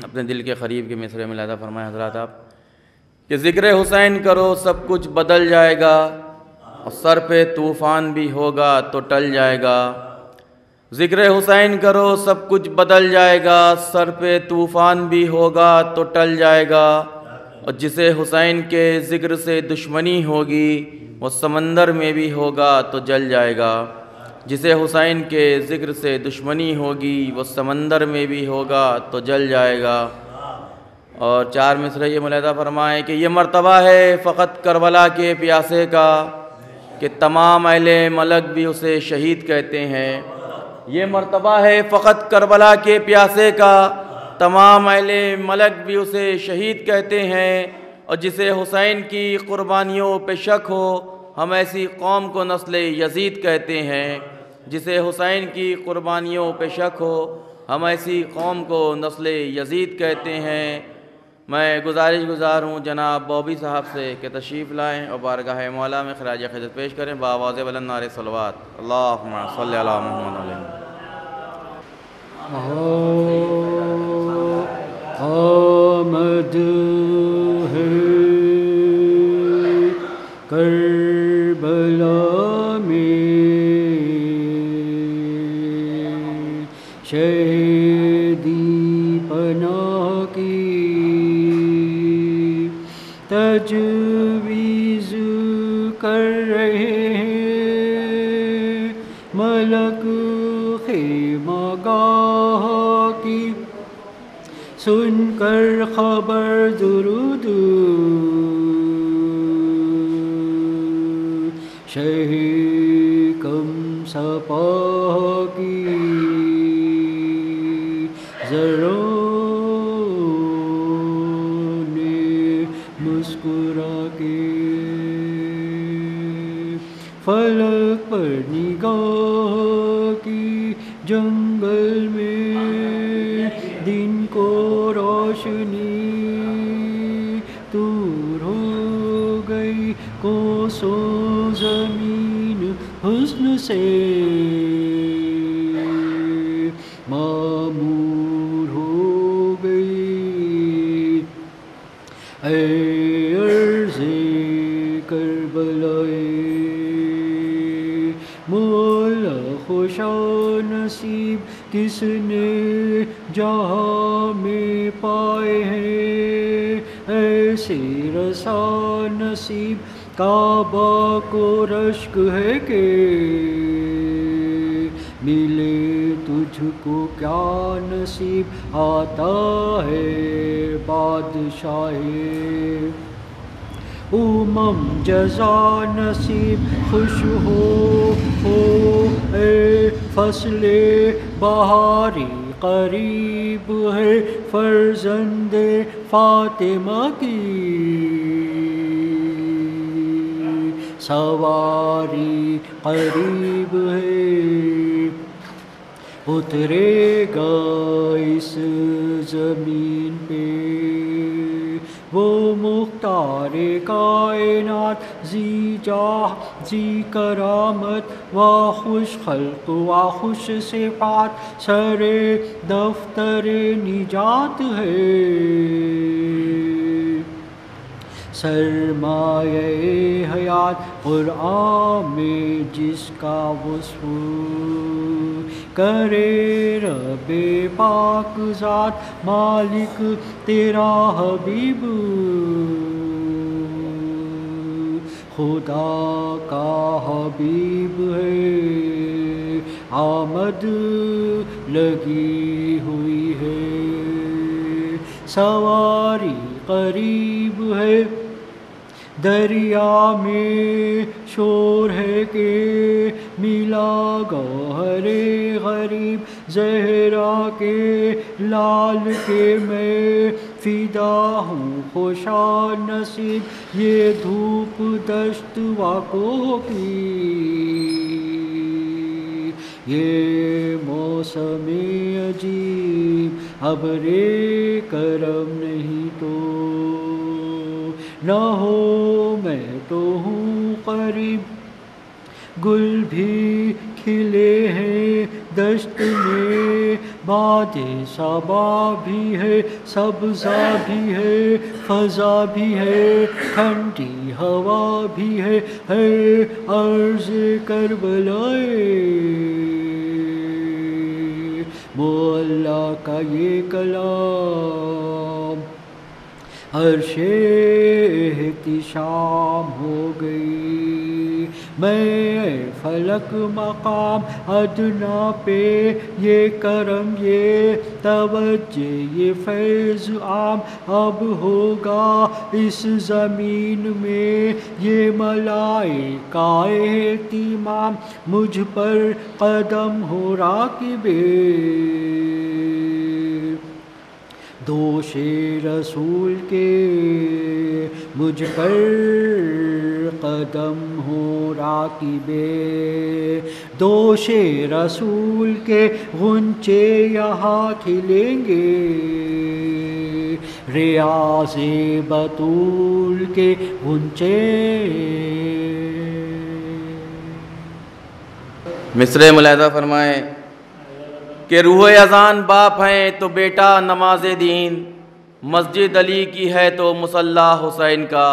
अपने दिल के करीब के मिसरे में लादा फरमाए हज़रात आप कि ज़िक्र हुसैन करो सब कुछ बदल जाएगा और सर पे तूफ़ान भी होगा तो टल जाएगा। ज़िक्र हुसैन करो सब कुछ बदल जाएगा, सर पे तूफ़ान भी होगा तो टल जाएगा। और जिसे हुसैन के ज़िक्र से दुश्मनी होगी वो समंदर में भी होगा तो जल जाएगा। जिसे हुसैन के ज़िक्र से दुश्मनी होगी वो समंदर में भी होगा तो जल जाएगा। और 4 मिसरे ये मुलाहिज़ा फरमाएँ कि ये मर्तबा है फ़कत करबला के प्यासे का कि तमाम अहले मलक भी उसे शहीद कहते हैं। ये मर्तबा है फ़कत करबला के प्यासे का, तमाम अहले मलक भी उसे शहीद कहते हैं। और जिसे हुसैन की क़ुरबानियों पे शक हो हम ऐसी कौम को नस्ल यज़ीद कहते हैं। जिसे हुसैन की क़ुरबानियों पे शक हो हम ऐसी कौम को नस्ल यज़ीद कहते हैं। मैं गुज़ार हूँ जनाब बॉबी साहब से कि तशरीफ़ लाएँ और बारगाह मौला में खराज क़िदरत पेश करें बावाज़ बुलंद नारे सलवात अल्लाहुम्मा सल्ली अला मुहम्मद। आमद है करबला में शहीदी पनाह की तजवीज़ कर रहे हैं मलक खेमागाह की। सुनकर खबर दुरूद शही कम सपाह की ज़रों ने मुस्कुरा के फलक पर निगाह की। जंगल में दिन को रोशनी दूर हो गई कोसों ज़मीन हुस्न से मामूर हो गई। ऐ अर्ज़े करबलाए मौला खुशा नसीब किसने जहाँ में पाए हैं ऐसे रसा नसीब। काबा को रश्क है कि मिले तुझको क्या नसीब आता है बादशाहे उमम जज़ा नसीब। खुश हो ए फसले बहारी करीब है फर्जंदे फातिमा की सवारी करीब है। उतरेगा इस ज़मीन पे वो मुख्तारे कायनात जी जाह जी करामत व खुश खल्क़ व खुश सिफ़ात सरे दफ्तरे निजात है। सरमाए हयात क़ुरआन में जिसका वस्फ़ करे रब्बे पाक ज़ात मालिक तेरा हबीब खुदा का हबीब है। आमद लगी हुई है सवारी करीब है। दरिया में शोर है कि मिला गौहरे गरीब ज़हरा के लाल के मैं फ़िदा हूँ खुशा नसीब। ये धूप दश्त वाक़ों की ये मौसम अजीब अबरे करम नहीं तो न हो मैं तो हूँ करीब। गुल भी खिले हैं दश्त में बादे सबा भी है, सब्ज़ा भी है, फ़ज़ा भी है, ठंडी हवा भी है अर्ज़ करबलाए। वो अल्लाह का ये कलाम अर्शे एहतिशाम हो गई। मैं फलक मकाम अदना पे ये करम ये तवज्जे ये फैज़ आम अब होगा इस ज़मीन में ये मलाइकाए एहतिमाम मुझ पर कदम हो राकिबे। दोषे रसूल के मुझ पर कदम हो राकिबे। दोषे रसूल के गुंचे यहाँ खिलेंगे, रियाज़े बतूल के गुंचे। मिसरे मुलाहिज़ा फरमाए कि रूह अज़ान बाप हैं तो बेटा नमाज दीन, मस्जिद अली की है तो मुसल्ला हुसैन का।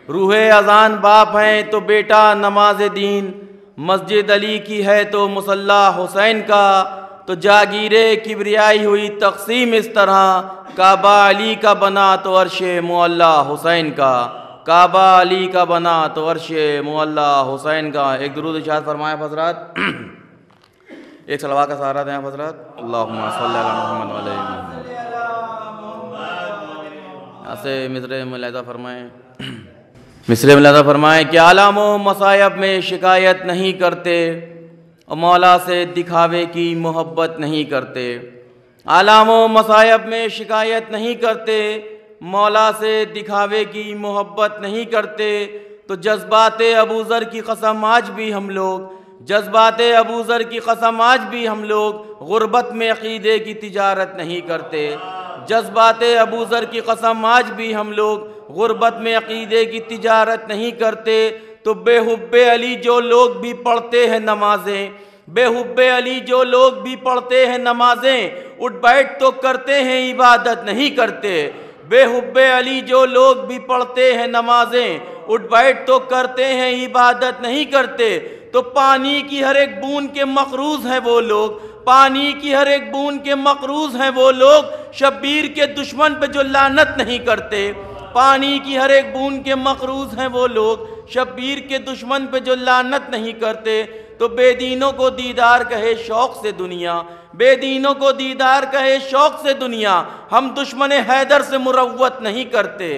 रूह अज़ान बाप हैं तो बेटा नमाज दीन, मस्जिद अली की है तो मुसल्ला हुसैन का। तो जागीरे किबरियाई हुई तक़सीम इस तरह, काबा अली का बना तो अर्शे मुअल्ला हुसैन का। काबा अली का बना तो अर्शे मुअल्ला हुसैन का। एक दुरूद इरशाद फरमाया हज़रात, एक सलवा का सहारा दें हज़रात। अल्लाहुम्मा सल्ली अला मुहम्मद व अला मुहम्मद। ऐसे मिसरे मुलाहिज़ा फरमाएँ, मिसरे मुलाहिज़ा फरमाएँ कि आलामो मसायब में शिकायत नहीं करते और मौला से दिखावे की मोहब्बत नहीं करते। आलामो मसायब में शिकायत नहीं करते, मौला से दिखावे की मोहब्बत नहीं करते। तो जज्बात अबू ज़र की कसम आज भी हम लोग, जज्बात अबू ज़र की कसम आज भी हम लोग गुर्बत में अक़ीदे की तिजारत नहीं करते। जज्बात अबू ज़र की कसम आज भी हम लोग गुर्बत में अक़ीदे की तिजारत नहीं करते। तो बेहुब्बे अली जो लोग भी पढ़ते हैं नमाजें, बेहुब्बे अली जो लोग भी पढ़ते हैं नमाजें, उठ बैठ तो करते हैं इबादत नहीं करते। बेहुब्बे अली जो लोग भी पढ़ते हैं नमाजें, उठ बैठ तो करते हैं इबादत नहीं करते। तो पानी की हर एक बूंद के मक़रूज़ हैं वो लोग, पानी की हर एक बूंद के मक़रूज़ हैं वो लोग, शब्बीर के दुश्मन पे जो लानत नहीं करते। पानी की हर एक बूंद के मक़रूज़ हैं वो लोग, शब्बीर के दुश्मन पे जो लानत नहीं करते। तो बेदीनों को दीदार कहे शौक़ से दुनिया, बेदीनों को दीदार कहे शौक़ से दुनिया, हम दुश्मन हैदर से मुरव्वत नहीं करते।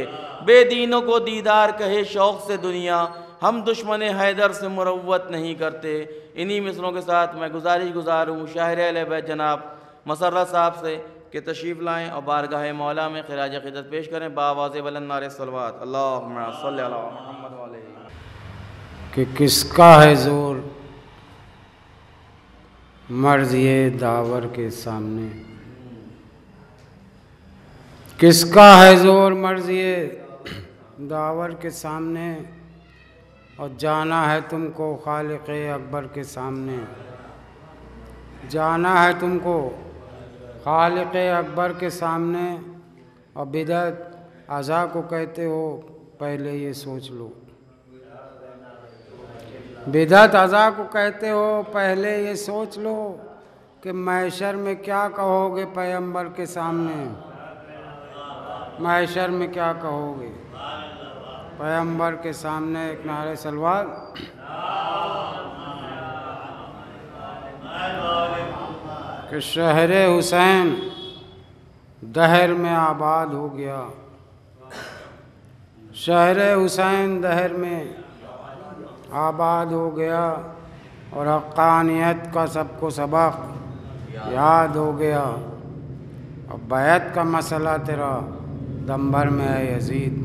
बेदीनों को दीदार कहे शौक़ से दुनिया, हम दुश्मन हैदर से मुरव्वत नहीं करते। इन्हीं मिसरों के साथ मैं गुज़ार हूँ शाहिर अहले बैत जनाब मसर्रत साहब से कि तशरीफ़ लाएँ और बारगाह मौला में ख़िराज अक़ीदत पेश करें बावाज़े बुलंद नारे सलवात। अल्लाहुम्मा सल्ली अला मुहम्मद व अलैहि। कि किसका है ज़ोर मर्ज़िए दावर के सामने, किसका है ज़ोर मर्ज़िए दावर के सामने। और जाना है तुमको खालिक़े अकबर के सामने, जाना है तुमको खालिक़े अकबर के सामने। और बिदअत अज़ा को कहते हो पहले ये सोच लो, बिदअत अज़ा को कहते हो पहले ये सोच लो कि महशर में क्या कहोगे पैगंबर के सामने, महशर में क्या कहोगे पैगंबर के सामने। एक नारे सलवात। कि शहर हुसैन दहर में आबाद हो गया, शहर हुसैन दहर में आबाद हो गया। और हक़ानियत का सबको सबक याद हो गया। और बैत का मसला तेरा दम भर में है यज़ीद,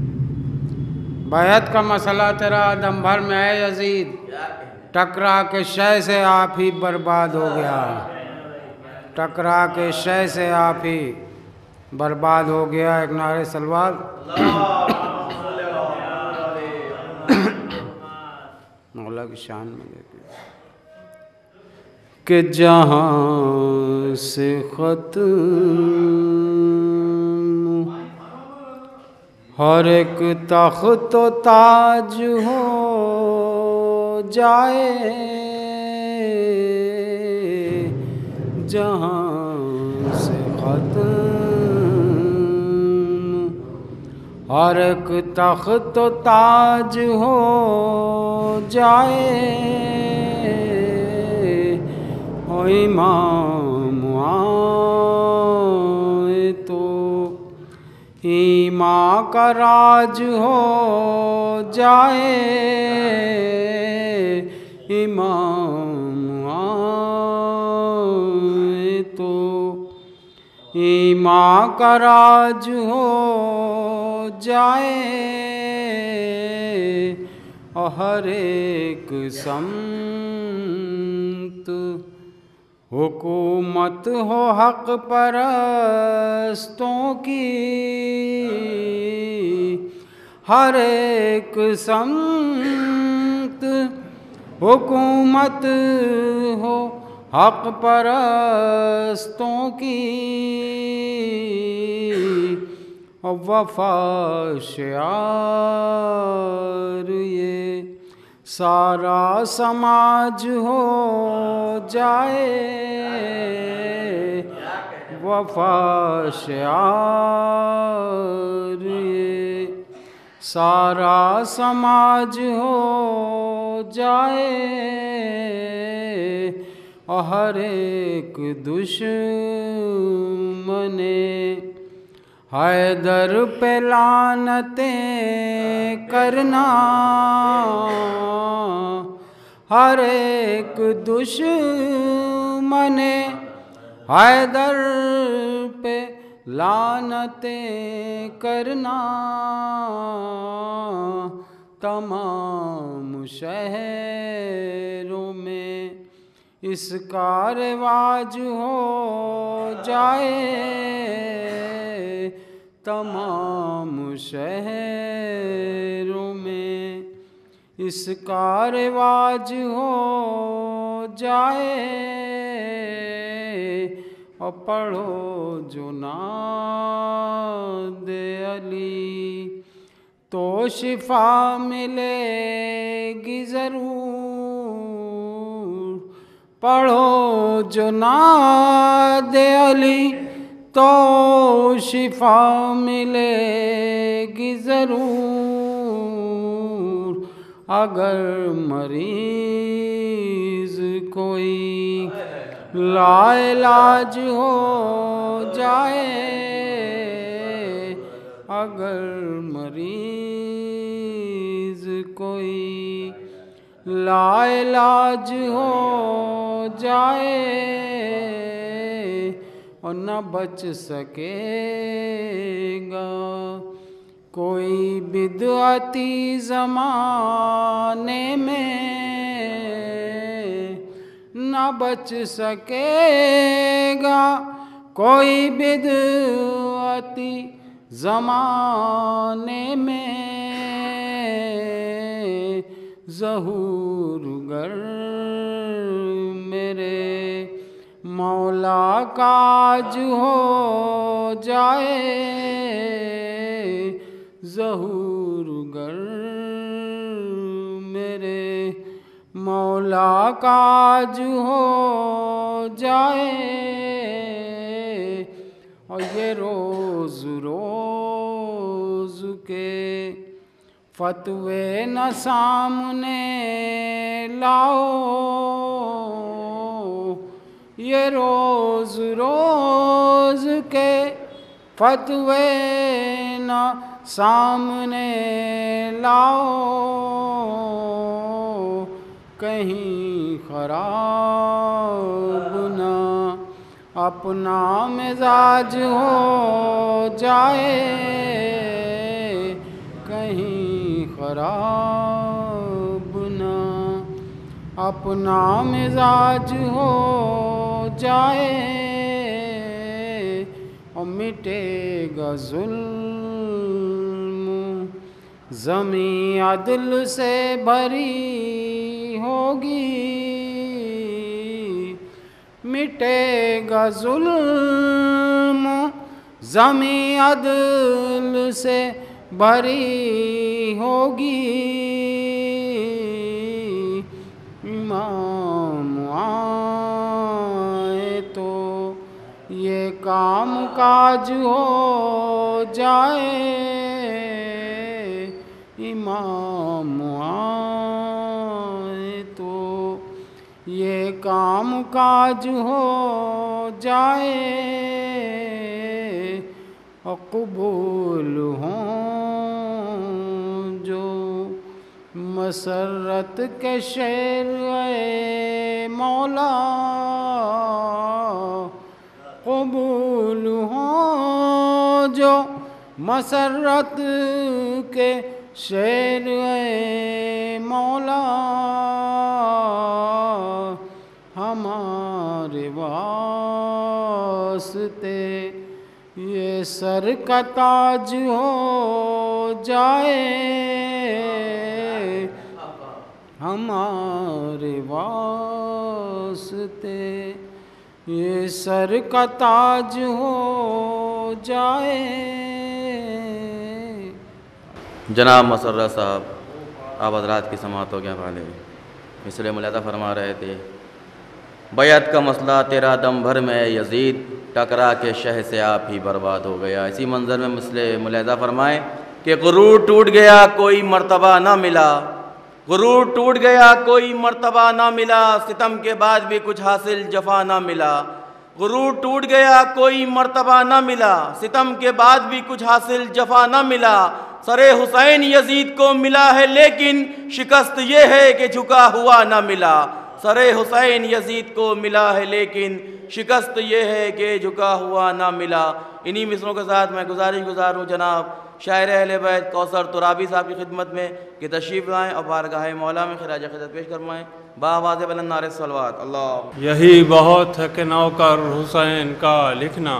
बैत का मसला तेरा दम भर में है यज़ीद। टकरा के शय से आप ही बर्बाद हो गया, टकरा के शय से आप ही बर्बाद हो गया। एक नारे सलवात। मौला की शान में लेके कि जहाँ से ख़त्म हर एक तख्त व ताज हो जाए, जहाँ से ख़त्म हर एक तख्त व ताज हो जाए। ओ इमाम आए तो ईमां का राज हो जाए, इमाम आए तो ईमां का राज हो जाए। और हर एक समत हुकूमत हो हक परस्तों की, हर एक समत हुकूमत हो हक परस्तों की। और वफा शियार ये सारा समाज हो जाए, वफा शियार ये सारा समाज हो जाए। और हर एक दुश्मने हैदर पे लानतें करना, हर एक दुश्मने हैदर पे लानतें करना। तमाम शहरों में इसका रिवाज हो जाए, तमाम शहरों में इसका रिवाज हो जाए। और पढ़ो जो नाद अली तो शिफा मिलेगी ज़रूर, पढ़ो जो नाद अली तो शिफा मिलेगी ज़रूर। अगर मरीज़ कोई लाइलाज हो जाए, अगर मरीज़ कोई लाइलाज हो जाए और न बच सकेगा कोई बिदअती ज़माने में, न बच सकेगा कोई बिदअती ज़माने में। ज़हूरगर मेरे मौला काज हो जाए, ज़हूरगर मेरे मौला काज हो जाए। और ये रोज़ रोज़ के फतवे न सामने लाओ, ये रोज़ रोज़ के फतवे न सामने लाओ। कहीं खराब ना अपना मिजाज हो जाए, कहीं खराब ना अपना मिजाज हो जाए। और मिटेगा जुल्म ज़मी अदल से भरी होगी, मिटेगा जुल्म, ज़मी अदल से भरी होगी। इमाम आए तो ये काम काज हो जाए, इमाम आए तो ये काम काज हो जाए, और कबूल हों जो मसरत के शेर ए मौला, कबूल हों जो मसरत के शेर ए मौला, हमारे वास्ते ये सर का ताज हो जाए, हमारे वास्ते ये सर का ताज हो जाए। जनाब मसर्रत साहब आप हज़रात की समातों के हवाले मिसरे मुलादा फरमा रहे थे, बैत का मसला तेरा दम भर में यजीद, टकरा के शह से आप ही बर्बाद हो गया। इसी मंज़र में मिसरे मुलादा फरमाएँ कि गुरूर टूट गया कोई मर्तबा ना मिला, गुरूर टूट गया कोई मर्तबा ना मिला, सितम के बाद भी कुछ हासिल जफा ना मिला। गुरूर टूट गया कोई मर्तबा ना मिला, सितम के बाद भी कुछ हासिल जफा ना मिला। सरे हुसैन यजीद को मिला है लेकिन शिकस्त ये है कि झुका हुआ ना मिला। सरे हुसैन यजीद को मिला है लेकिन शिकस्त ये है कि झुका हुआ ना मिला। इन्हीं मिसरों के साथ मैं गुजार हूँ जनाब शायर अहले बैत कौसर तुराबी साहब की खिदमत में कि तशरीफ़ लाएँ और बारगाह मौला में खिराज क़िदत पेश करवाएँ। बावाज़ बुलंद नारे सलवात अल्लाह। यही बहुत है कि नौकर हुसैन का लिखना,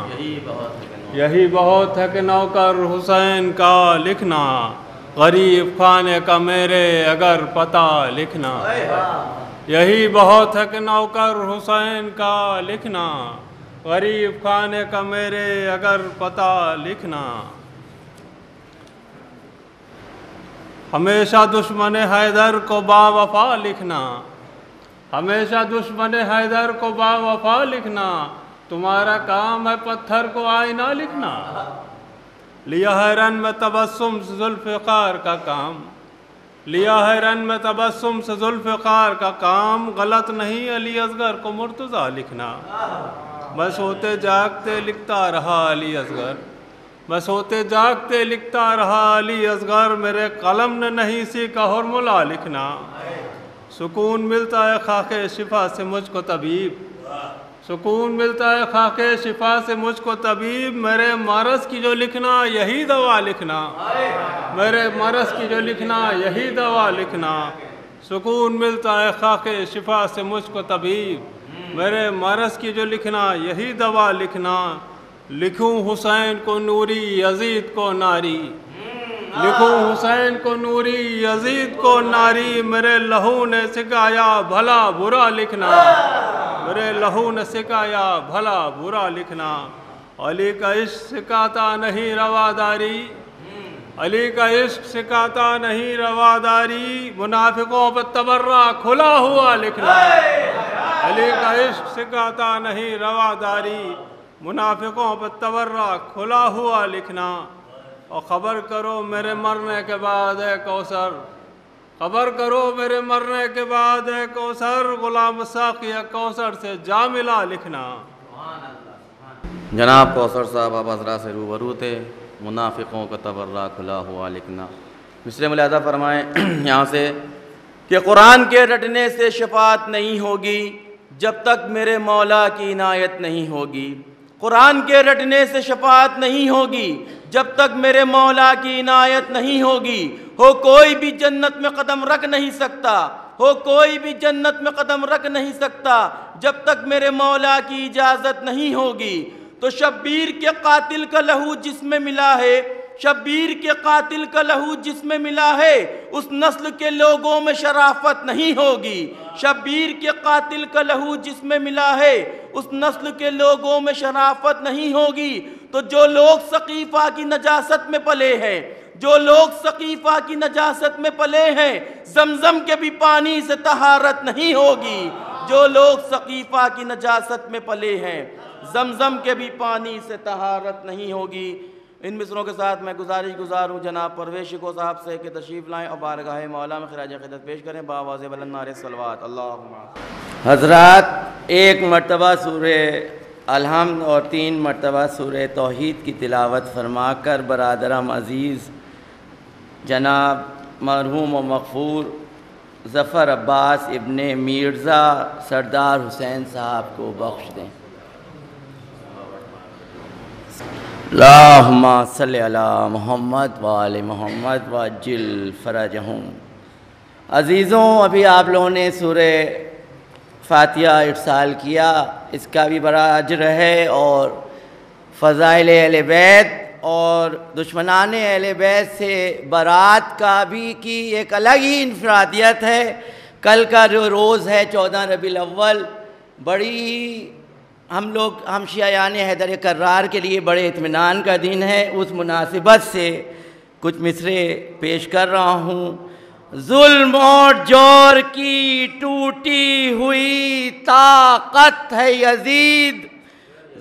यही बहुत है कि नौकर हुसैन का लिखना, गरीब खाने का मेरे अगर पता लिखना। यही बहुत है कि नौकर हुसैन का लिखना, गरीब खाने का मेरे अगर पता लिखना। हमेशा दुश्मन हैदर को बावफा लिखना, हमेशा दुश्मन हैदर को बावफा लिखना। तुम्हारा काम है पत्थर को आईना लिखना। लिया है रन में तबस्सुम से जुल्फ़िकार का काम, लिया है रन में तबस्सुम से जुल्फ़िकार का काम। गलत नहीं अली असगर को मुर्तज़ा लिखना। मैं सोते जागते लिखता रहा अली असगर, मैं सोते जागते लिखता रहा अली असगर। मेरे कलम ने नहीं सीखा हुर्मुला लिखना। सुकून मिलता है खाके शिफा से मुझको तबीब, सुकून मिलता है खाके शिफा से मुझको तबीब। मेरे मरज़ की जो लिखना यही दवा लिखना, मेरे मरज़ की जो लिखना यही दवा लिखना। सुकून मिलता है खाके शिफा से मुझको तबीब, मेरे मरज़ की जो लिखना यही दवा लिखना। लिखूं हुसैन को नूरी यजीद को नारी, लिखूं हुसैन को नूरी यजीद को नारी। मेरे लहू ने सिखाया भला बुरा लिखना, मेरे लहू ने सिखाया भला बुरा लिखना। अली का इश्क सिखाता नहीं रवादारी, अली का इश्क सिखाता नहीं रवादारी। मुनाफिकों पर तबर्रा खुला हुआ लिखना, अली का इश्क सिखाता नहीं रवादारी। मुनाफिकों पर तबर्रा खुला हुआ लिखना। और ख़बर करो मेरे मरने के बाद है कौसर, ख़बर करो मेरे मरने के बाद है कौसर। गुलाम साक़िया कौसर से जा मिला लिखना। जनाब कौसर साहब आप हज़रात से रूबरू थे। मुनाफिकों का तबर्रा खुला हुआ लिखना। मिसरे मुलादा फरमाएँ यहाँ से कि कुरान के रटने से शफात नहीं होगी जब तक मेरे मौला की इनायत नहीं होगी। कुरान के रटने से शफात नहीं होगी जब तक मेरे मौला की इनायत नहीं होगी। हो कोई भी जन्नत में कदम रख नहीं सकता, हो कोई भी जन्नत में कदम रख नहीं सकता जब तक मेरे मौला की इजाज़त नहीं होगी। तो शब्बीर के कातिल का लहू जिसमें मिला है, शब्बीर के कातिल का लहू जिसमें मिला है उस नस्ल के लोगों में शराफत नहीं होगी। शब्बीर के कातिल का लहू जिसमें मिला है उस नस्ल के लोगों में शराफत नहीं होगी। तो जो लोग सकीफा की नजासत में पले हैं, जो लोग सकीफा की नजासत में पले हैं, जमजम के भी पानी से तहारत नहीं होगी। जो लोग सकीफा की नजासत में पले हैं, जमजम के भी पानी से तहारत नहीं होगी। इन मिसरों के साथ मैं गुजार हूँ जनाब परवेश को साहब से कि तशरीफ़ लाएँ और बारगाह मौला में खिराज अक़ीदत पेश करें। बावाज़ बुलंद सलवात अल्लाहुम्मा। हज़रात, एक मरतबा सूरह अलहम्द और 3 मरतबा सूरह तौहीद की तिलावत फरमा कर बरादरम अज़ीज़ जनाब मरहूम व मग़फ़ूर ज़फ़र अब्बास इब्ने मिर्ज़ा सरदार हुसैन साहब को बख्श दें। अल्लाहुम्मा सल्लि अला मुहम्मद व आले मुहम्मद वअज्जिल फ़रजहुम। अज़ीज़ों, अभी आप लोगों ने सूरह फ़ातिहा इरसाल किया, इसका भी बड़ा अजर है और फ़ज़ाइल अहले बैत और दुश्मनान अहले बैत से बारात का भी की एक अलग ही इन्फरादियत है। कल का जो रोज़ है 14 रबीउल अव्वल, बड़ी हम शियायान हैदर कर्रार के लिए बड़े इत्मीनान का दिन है। उस मुनासिबत से कुछ मिसरे पेश कर रहा हूँ। जुल्म और जोर की टूटी हुई ताकत है यजीद,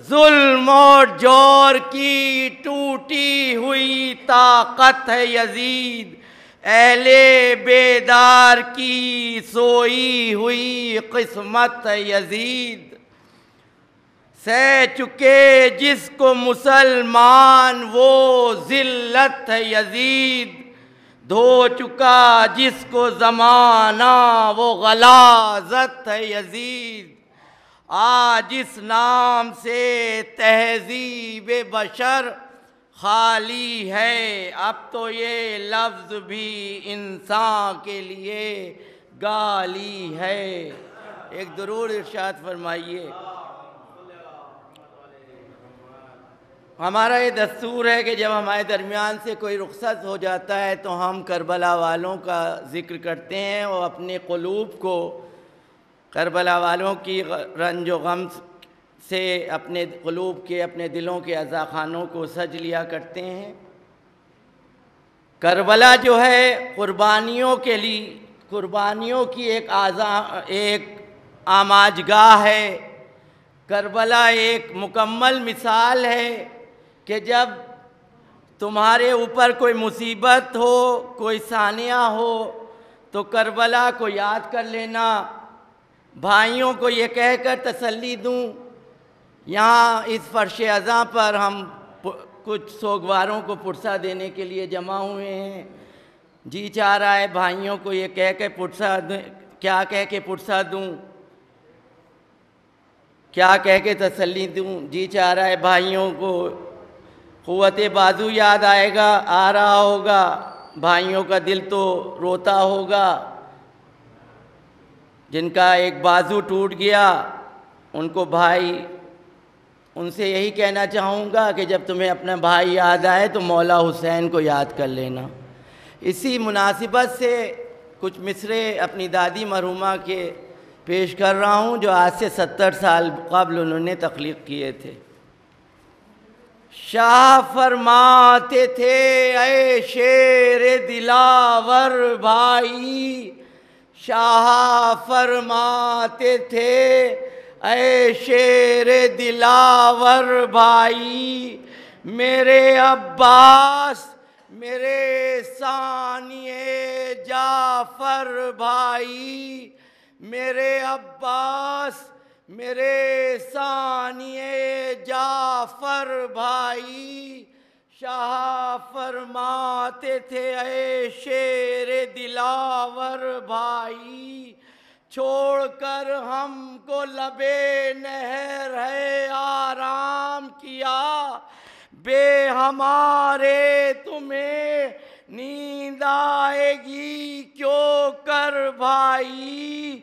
जुल्म और जोर की टूटी हुई ताकत है यजीद, अहले बेदार की सोई हुई किस्मत है यजीद। सह चुके जिसको मुसलमान वो ज़िल्लत है यजीद, धो चुका जिसको ज़माना वो गलाज़त है यजीद। आज इस नाम से तहज़ीब बशर खाली है, अब तो ये लफ्ज़ भी इंसान के लिए गाली है। एक दुरूद इरशाद फरमाइए। हमारा ये दस्तूर है कि जब हमारे दरमियान से कोई रुखसत हो जाता है तो हम करबला वालों का ज़िक्र करते हैं और अपने क़ुलूब को करबला वालों की रंज व गम से अपने क़ुलूब के, अपने दिलों के अज़ाख़ानों को सज लिया करते हैं। करबला जो है क़ुरबानियों के लिए, क़ुरबानियों की एक आमाजगाह है। करबला एक मुकम्मल मिसाल है कि जब तुम्हारे ऊपर कोई मुसीबत हो, कोई सानिया हो, तो करबला को याद कर लेना। भाइयों को ये कहकर तसल्ली दूं, यहाँ इस फ़र्श अज़ा पर हम कुछ सोगवारों को पुरसा देने के लिए जमा हुए हैं। जी चाह रहा है भाइयों को ये कह के पुरसा दूं, क्या कह के पुरसा दूं, क्या कह के तसल्ली दूं। जी चाह रहा है भाइयों को क़ुव्वत बाजू याद आ रहा होगा, भाइयों का दिल तो रोता होगा। जिनका एक बाजू टूट गया उनको भाई, उनसे यही कहना चाहूँगा कि जब तुम्हें अपना भाई याद आए तो मौला हुसैन को याद कर लेना। इसी मुनासिबत से कुछ मिसरे अपनी दादी मरहुमा के पेश कर रहा हूँ जो आज से 70 साल कबल उन्होंने तख्लीक़ किए थे। शाह फरमाते थे ऐ शेर दिलावर भाई, शाह फरमाते थे ऐ शेर दिलावर भाई, मेरे अब्बास मेरे सानिए जाफर भाई, मेरे अब्बास मेरे सानिए जाफर भाई। शाह फरमाते थे ऐ शेर दिलावर भाई, छोड़कर हमको लबे नहर है आराम किया, बे हमारे तुम्हें नींद आएगी क्यों कर भाई।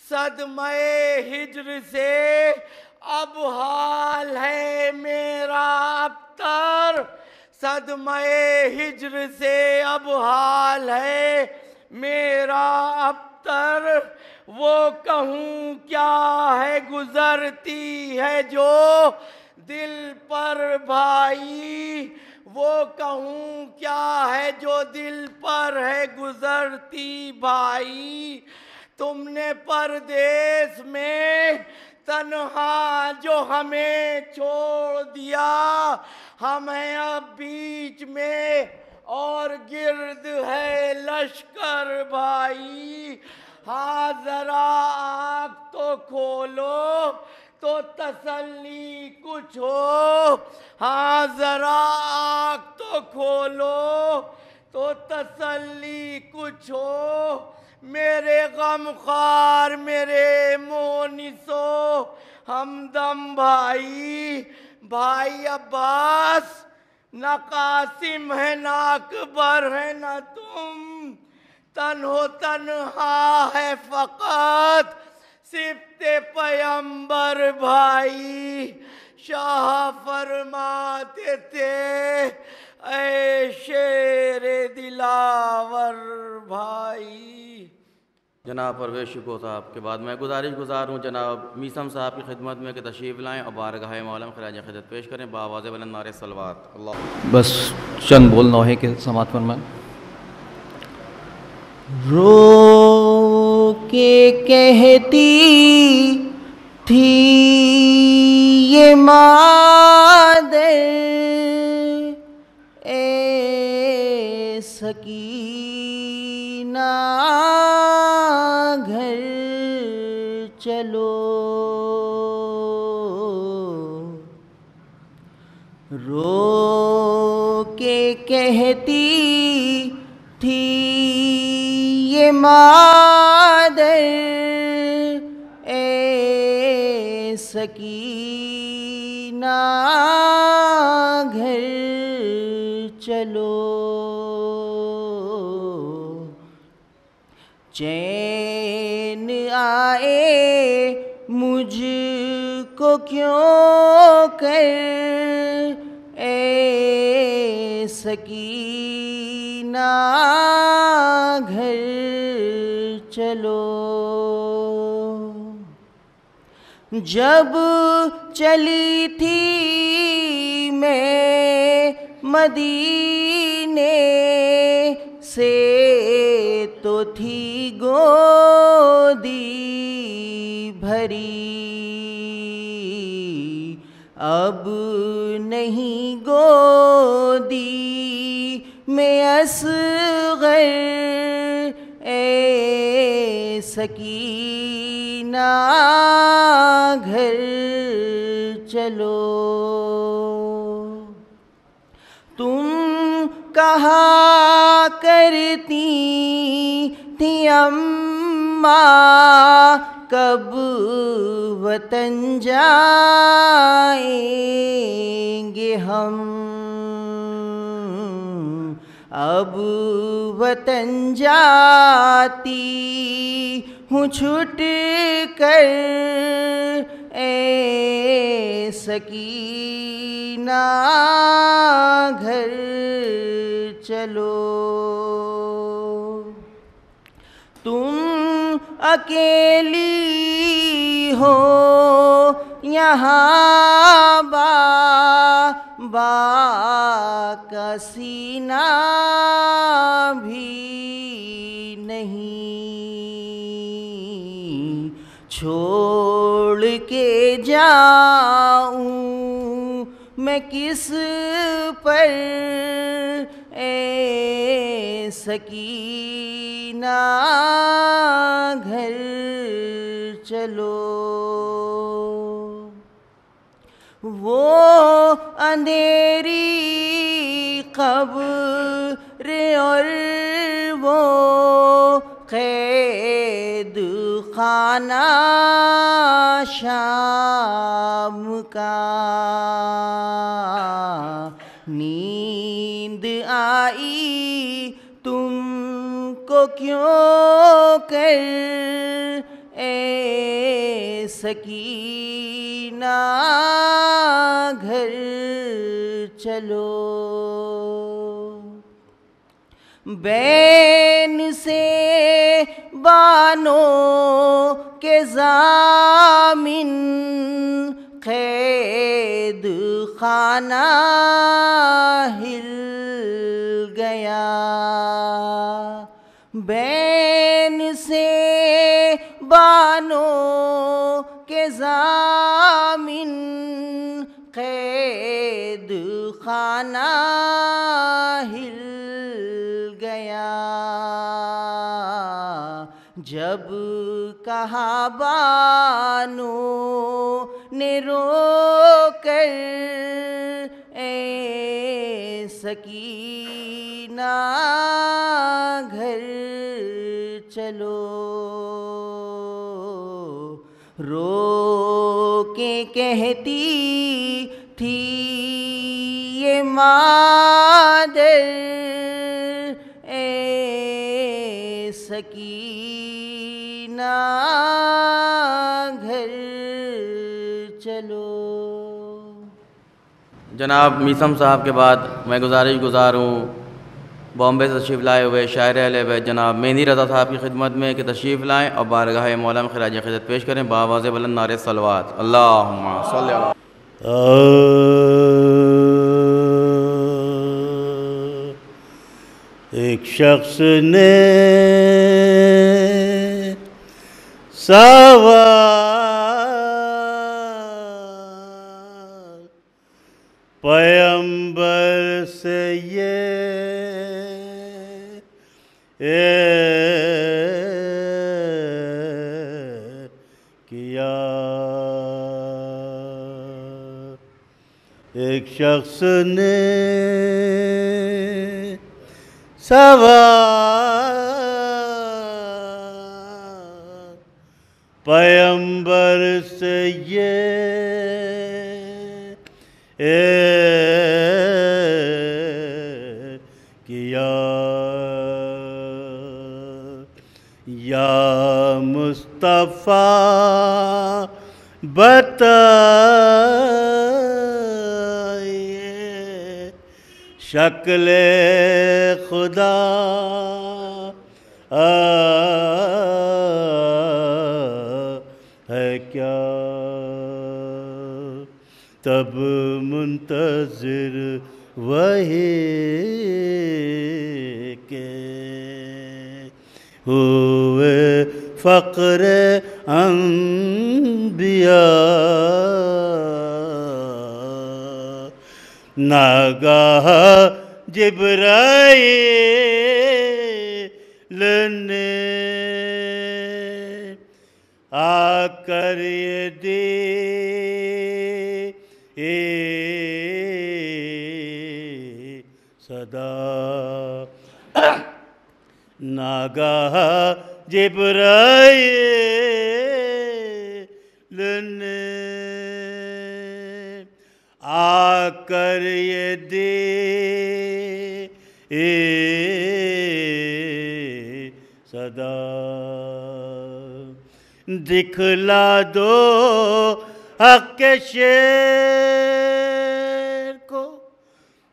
सदमे हिज्र से अब हाल है मेरा अबतर, सदमे हिज्र से अब हाल है मेरा अबतर। वो कहूँ क्या है गुजरती है जो दिल पर भाई, वो कहूँ क्या है जो दिल पर है गुजरती भाई। तुमने परदेश में तन्हा जो हमें छोड़ दिया, हमें अब बीच में और गिर्द है लश्कर भाई। हाँ जरा आँख तो खोलो तो तसल्ली कुछ हो, हाँ जरा आँख तो खोलो तो तसल्ली कुछ हो। मेरे गमखार मेरे मोनिसो हमदम भाई, भाई अब्बास न कासिम है न अकबर है न तुम, तन्हो तन्हा है फ़कत सिफ्ते पैगंबर भाई। शाह फरमाते थे ऐ शेरे दिलावर भाई। जनाब परवेज़ शुको साहब के बाद मैं गुजार हूँ जनाब मीसम साहब की खिदमत में कि तशरीफ़ लाएँ और बारगाह मौला में खराज खिदमत पेश करें बावाज़ बुलंद नारे सलवात। अल्लाह बस चंद बोल नौहे के समात फरमाएं। रो के कहती थी ये मादर ए सकीना घर चलो, रो के कहती थी ये मादर ए सकीना घर चलो। चैन आए मुझको क्यों कर ए सकीना घर चलो। जब चली थी मैं मदीने से तो थी गोदी भरी, अब नहीं गोदी में असग़र ए सकीना घर चलो। तुम कहा करती थी अम्मा कब वतन जाएंगे हम, अब वतन जाती हूँ छूट कर ए सकीना घर चलो। तुम अकेली हो यहाँ बा का सीना भी नहीं, छोड़ के जाऊं मैं किस पर ए सकीना घर चलो। वो अंधेरी कब्र और वो कैद खाना शाम का, नींद आई तुमको क्यों कर ए सकीना घर चलो। बैन से बानो के ज़ामिन कैद खाना हिल गया। बैन से बानो के ज़ामिन कैद खाना हिल गया। जब कहा बानो ने रोकर ए सकीना घर चलो, रो के कहती थी ये मादर ए सकीना घर चलो। जनाब मीसम साहब के बाद मैं गुज़ार हूँ बॉम्बे से तशरीफ़ लाए हुए शायर अहले बैत जनाब मेहंदी रज़ा साहब की खिदमत में कि तशरीफ़ लाएँ और बारगाह मौला में खिराज अक़ीदत पेश करें बावाज़ बुलंद नारे सलवात अल्लाहुम्मा सल्ली अला। एक शख्स ने सवाल पैगंबर से ये किया। एक शख्स ने सवाल पैगंबर से ये किया, या मुस्तफ़ा बताइए शक्ल खुदा है क्या। तब मुंतज़िर वही के हुए फ़क़्र अंबिया। नागाह जिब्राईल ने आकर ये दी सदा। नागाह जिब्राईल ने आकर ये दी सदा। दिखला दो हक़ के शेर को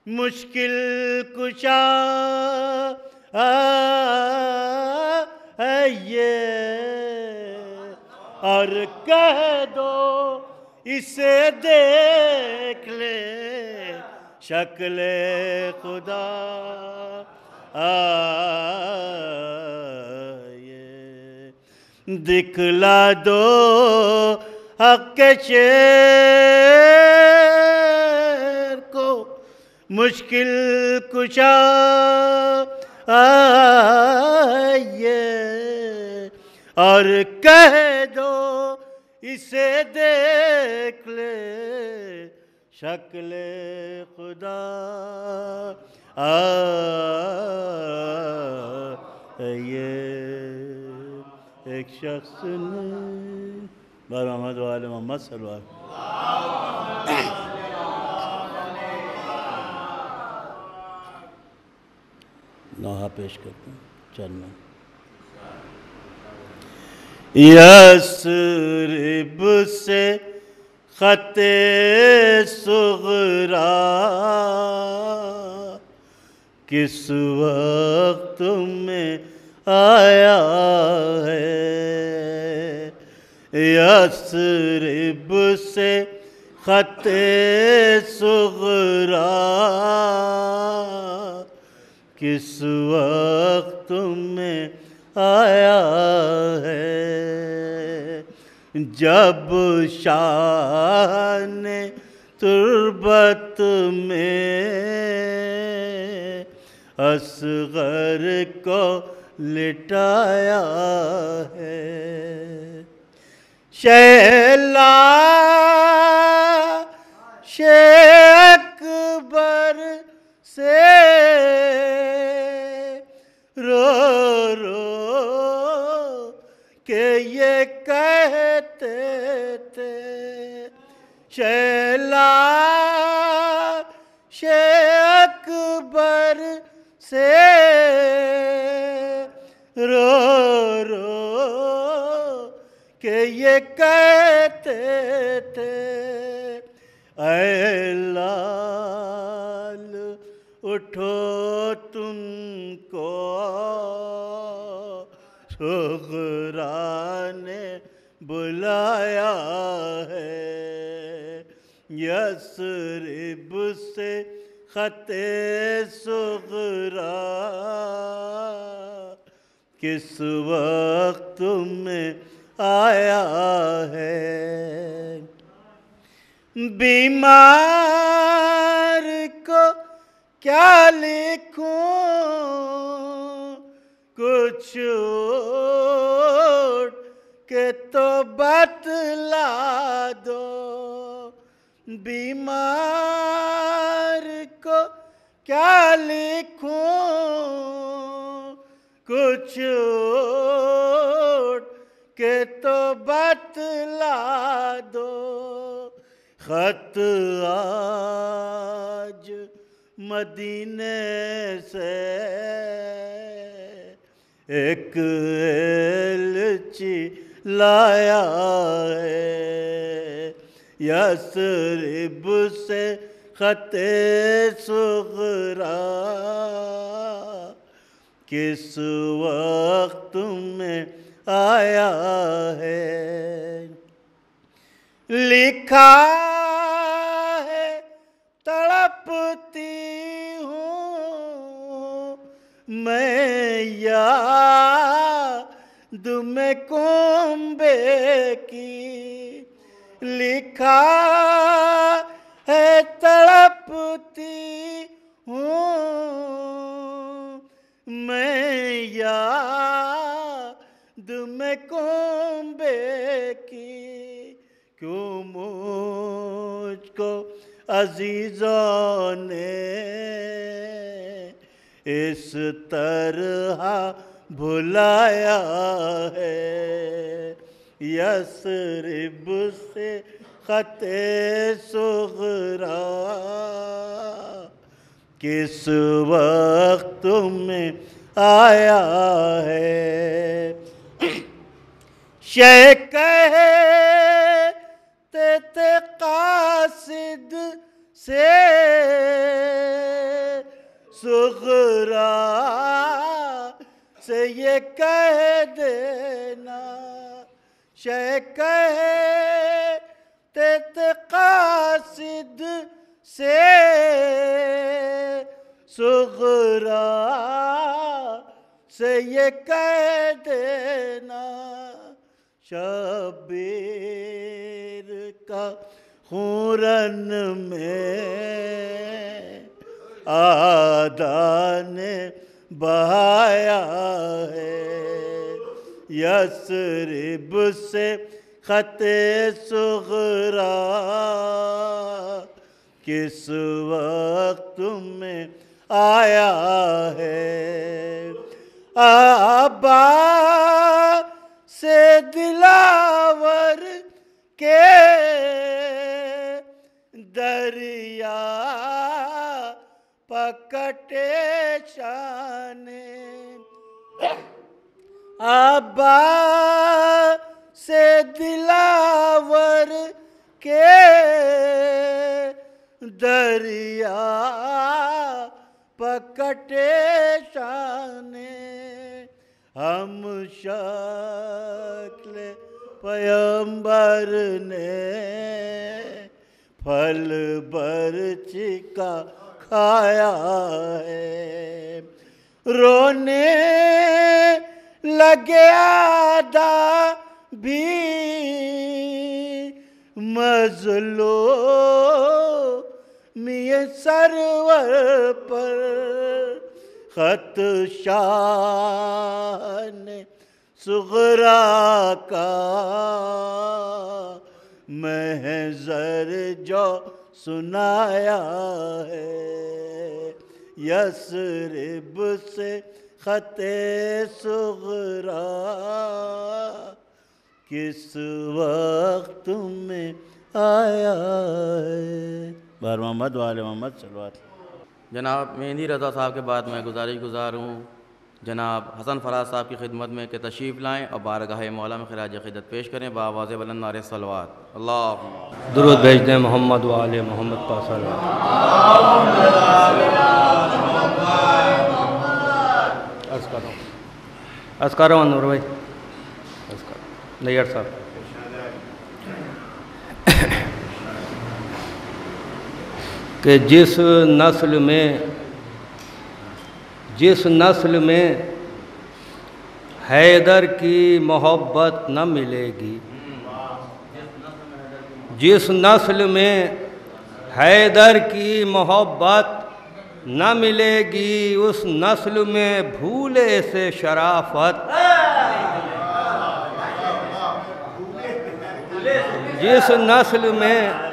मुश्किल कुशा है ये, और कह दो इसे देख ले शक्ल खुदा ये। दिखला दो हक़ के शेर को मुश्किल कुशा ये, और कह दो इसे देख ले शक्ल खुदा ये। एक शख्स ने मोहम्मद वाले मोहम्मद सल्लल्लाहु नोहा पेश करते हैं चलना। यसरिब से खते सुगरा किस वक्त में आया है। यस्रिब से खते सुगरा किस वक्त में आया है। जब शाह ने तुर्बत में असगर को लिटाया है। शैला अकबर से रो रो के ये कहते थे। शैला अकबर से रो रो के ये कहते थे। ऐ लाल उठो तुमको सुगरा ने बुलाया है। यस्रिब से खते सुगरा किस वक्त में आया है। बीमार को क्या लिखूं कुछ ओट के तो बतला दो। बीमार को क्या लिखूं कुछ ओट के तो बतला दो। खत आज मदीने से एक एलची लाया है। यस्रिब से खते सुगरा किस वक्त में आया है। लिखा है तड़पती हूँ मैं याद में कुंबे की। लिखा है तड़पती हूँ मैं याद में कुंबे की। क्यों मुझको अजीजों ने इस तरह भुलाया है। यस्रिब से खते सुगरा किस वक्त में आया है। शेख कहते थे कासिद से सुगरा से ये कह देना। शेख कहते थे कासिद से सुगरा से ये कह देना। शबीर का खूरन में आदा ने बहाया है। यस्रिब से खते सुगरा किस वक्त में आया है। आबा से दिलावर के दरिया पकटे शाने। आबा से दिलावर के दरिया पकटे शाने हम शक्ल पैगंबर ने फल बरछी का खाया है। रोने लगे आदा भी मजलो मिये सरवर पर खत शान सुगरा का महजर जो सुनाया है। यसरिब से खते सुगरा किस वक्त में आया है। बार मोहम्मद वाले मोहम्मद सल्लल्लाहु अलैहि वसल्लम। जनाब मेहंदी रज़ा साहब के बाद मैं गुजारिश गुजार हूँ जनाब हसन फराज साहब की खिदमत में कि तशरीफ़ लाएँ और बारगाह मौला में खिराज अक़ीदत पेश करें बावाज़ बुलंद नारे सलवात। अल्लाह दुरूद भेज दें मोहम्मद वाले मोहम्मद पासल। अस्कार नूर भाई नैयर साहब। कि जिस नस्ल में हैदर की मोहब्बत न मिलेगी, जिस नस्ल में हैदर की मोहब्बत न मिलेगी उस नस्ल में भूले से शराफत, जिस नस्ल में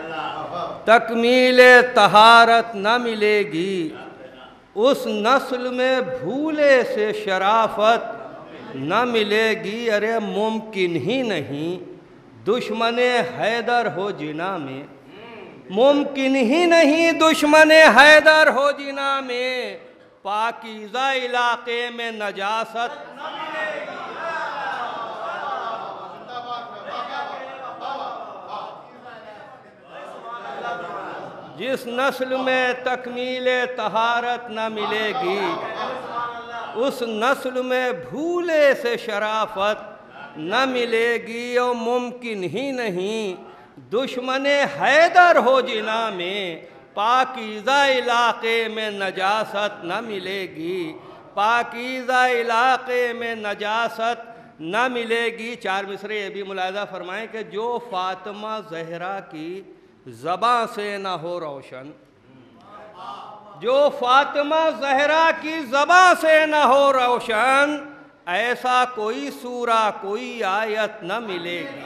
तकमील तहारत न मिलेगी उस नस्ल में भूले से शराफत न मिलेगी। अरे मुमकिन ही नहीं दुश्मने हैदर हो जिना में, मुमकिन ही नहीं दुश्मने हैदर हो जिना में, पाकीज़ा इलाके में नजासत न मिलेगी। जिस नस्ल में तकमील तहारत न मिलेगी उस नस्ल में भूले से शराफत न मिलेगी। और मुमकिन ही नहीं दुश्मने हैदर हो जिना में, पाकीज़ा इलाके में नजासत न मिलेगी, पाकीज़ा इलाके में नजासत न मिलेगी। चार मिसरे ये भी मुलाहिज़ा फरमाएँ कि जो फातिमा ज़हरा की ज़बां से न हो रोशन, जो फातिमा ज़हरा की ज़बां से न हो रोशन, ऐसा कोई सूरा कोई आयत न मिलेगी।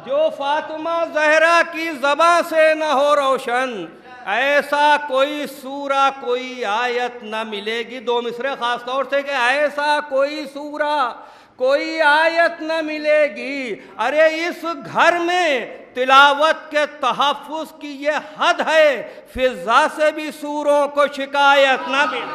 जो फातिमा ज़हरा की ज़बां से न हो रोशन, ऐसा कोई सूरा कोई आयत न मिलेगी। दो मिसरे ख़ास तौर से कि ऐसा कोई सूरा कोई आयत न मिलेगी। अरे इस घर में तिलावत के तहफ़्फ़ुज़ की ये हद है, फ़िज़ा से भी सूरों को शिकायत न मिले।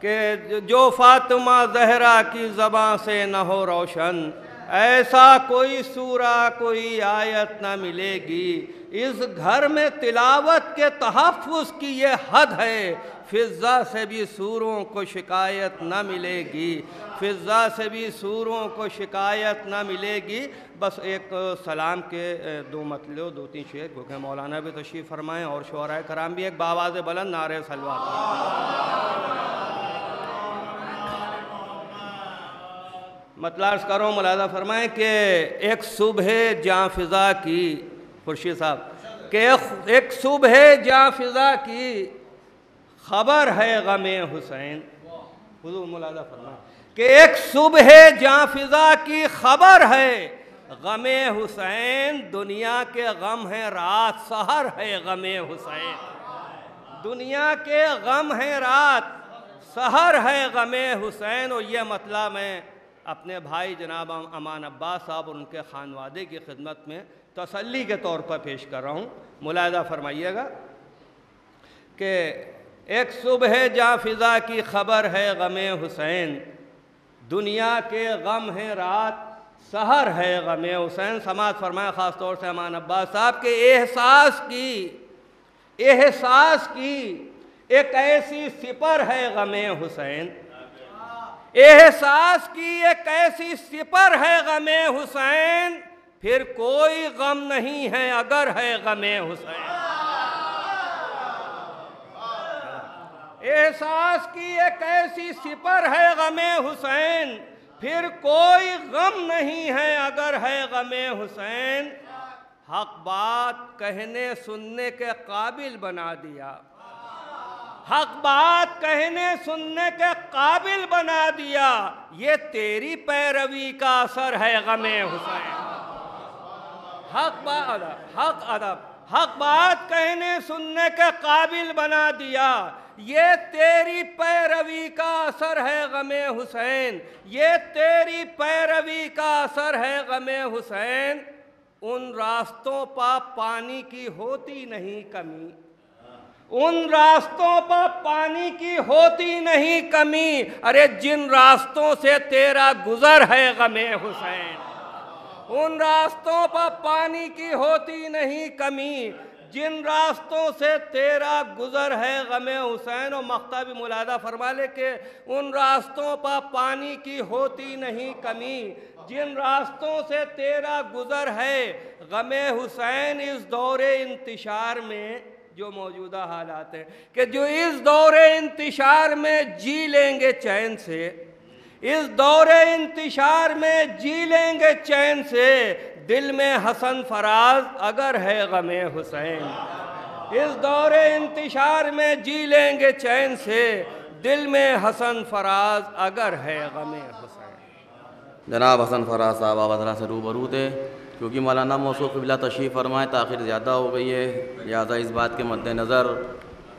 कि जो फातिमा ज़हरा की ज़बां से न हो रोशन, ऐसा कोई सूरा कोई आयत न मिलेगी। इस घर में तिलावत के तहफ़्फ़ुज़ की ये हद है, फ़िज़ा से भी सूरों को शिकायत न मिलेगी, फ़िज़ा से भी सूरों को शिकायत न मिलेगी। बस एक सलाम के दो मतले दो तीन शेर, क्योंकि मौलाना भी तशरीफ़ फरमाएँ और शुअरा कराम भी एक बावाज़ बुलंद नारे सलवात। मतलब अर्ज़ करो मुलाहिज़ा फरमाएँ कि एक सुबह जाँ फ़िज़ा की, खुर्शीद साहब कि एक सुबह जाँ फ़िज़ा की ख़बर है गमे हुसैन। हुज़ूर मुलाहिज़ा फरमाएँ कि एक सुबह जाँ फ़िज़ा की ख़बर है गमे हुसैन। दुनिया के गम है रात, सहर है गमे हुसैन। दुनिया के गम है रात, सहर है गमे हुसैन। और ये मतलब मैं अपने भाई जनाब अमान अब्बास साहब और उनके खानवादे की खिदमत में तसल्ली के तौर पर पेश कर रहा हूँ। मुलाहिज़ा फरमाइएगा कि एक सुबह जाँ फ़िज़ा की ख़बर है गमे हुसैन, दुनिया के गम है रात, सहर है गम हुसैन। समाज फरमाया ख़ास तौर से अमान अब्बास साहब के एहसास की एक ऐसी सिपर है गम हुसैन, एहसास की एक ऐसी सिपर है गम हुसैन, फिर कोई गम नहीं है अगर है गम हुसैन। एहसास की एक ऐसी सिपर है गम हुसैन, फिर कोई गम नहीं है अगर है गम हुसैन। हक बात कहने सुनने के काबिल बना दिया, हक बात कहने सुनने के काबिल बना दिया, ये तेरी पैरवी का असर है गम हुसैन। हक बात कहने सुनने के काबिल बना दिया, ये तेरी पैरवी का असर है गम हुसैन, ये तेरी पैरवी का असर है गम हुसैन। उन रास्तों पर पानी की होती नहीं कमी, उन रास्तों पर पानी की होती नहीं कमी, अरे जिन रास्तों से तेरा गुजर है गम हुसैन। उन रास्तों पर पानी की होती नहीं कमी, जिन रास्तों से तेरा गुजर है गम हुसैन। और मख्ता भी मुलादा फरमा ले के उन रास्तों पर पानी की होती नहीं कमी, जिन रास्तों से तेरा गुजर है गम हुसैन। इस दौरे इंतशार में जो मौजूदा हालात हैं कि जो इस दौरे इंतशार में जी लेंगे चैन से, इस दौरे इंतशार में जी लेंगे चैन से, दिल में हसन फराज अगर है गम हुसैन। इस दौरे इंतशार में जी लेंगे चैन से, दिल में हसन फराज अगर है गम हुसैन। जनाब हसन फराज साहब आवाज़ से रूबरू थे, क्योंकि मौलाना मौसूफ क़िबला तशरीफ़ फरमाए ताख़िर ज़्यादा हो गई है, लिहाजा इस बात के मद्देनज़र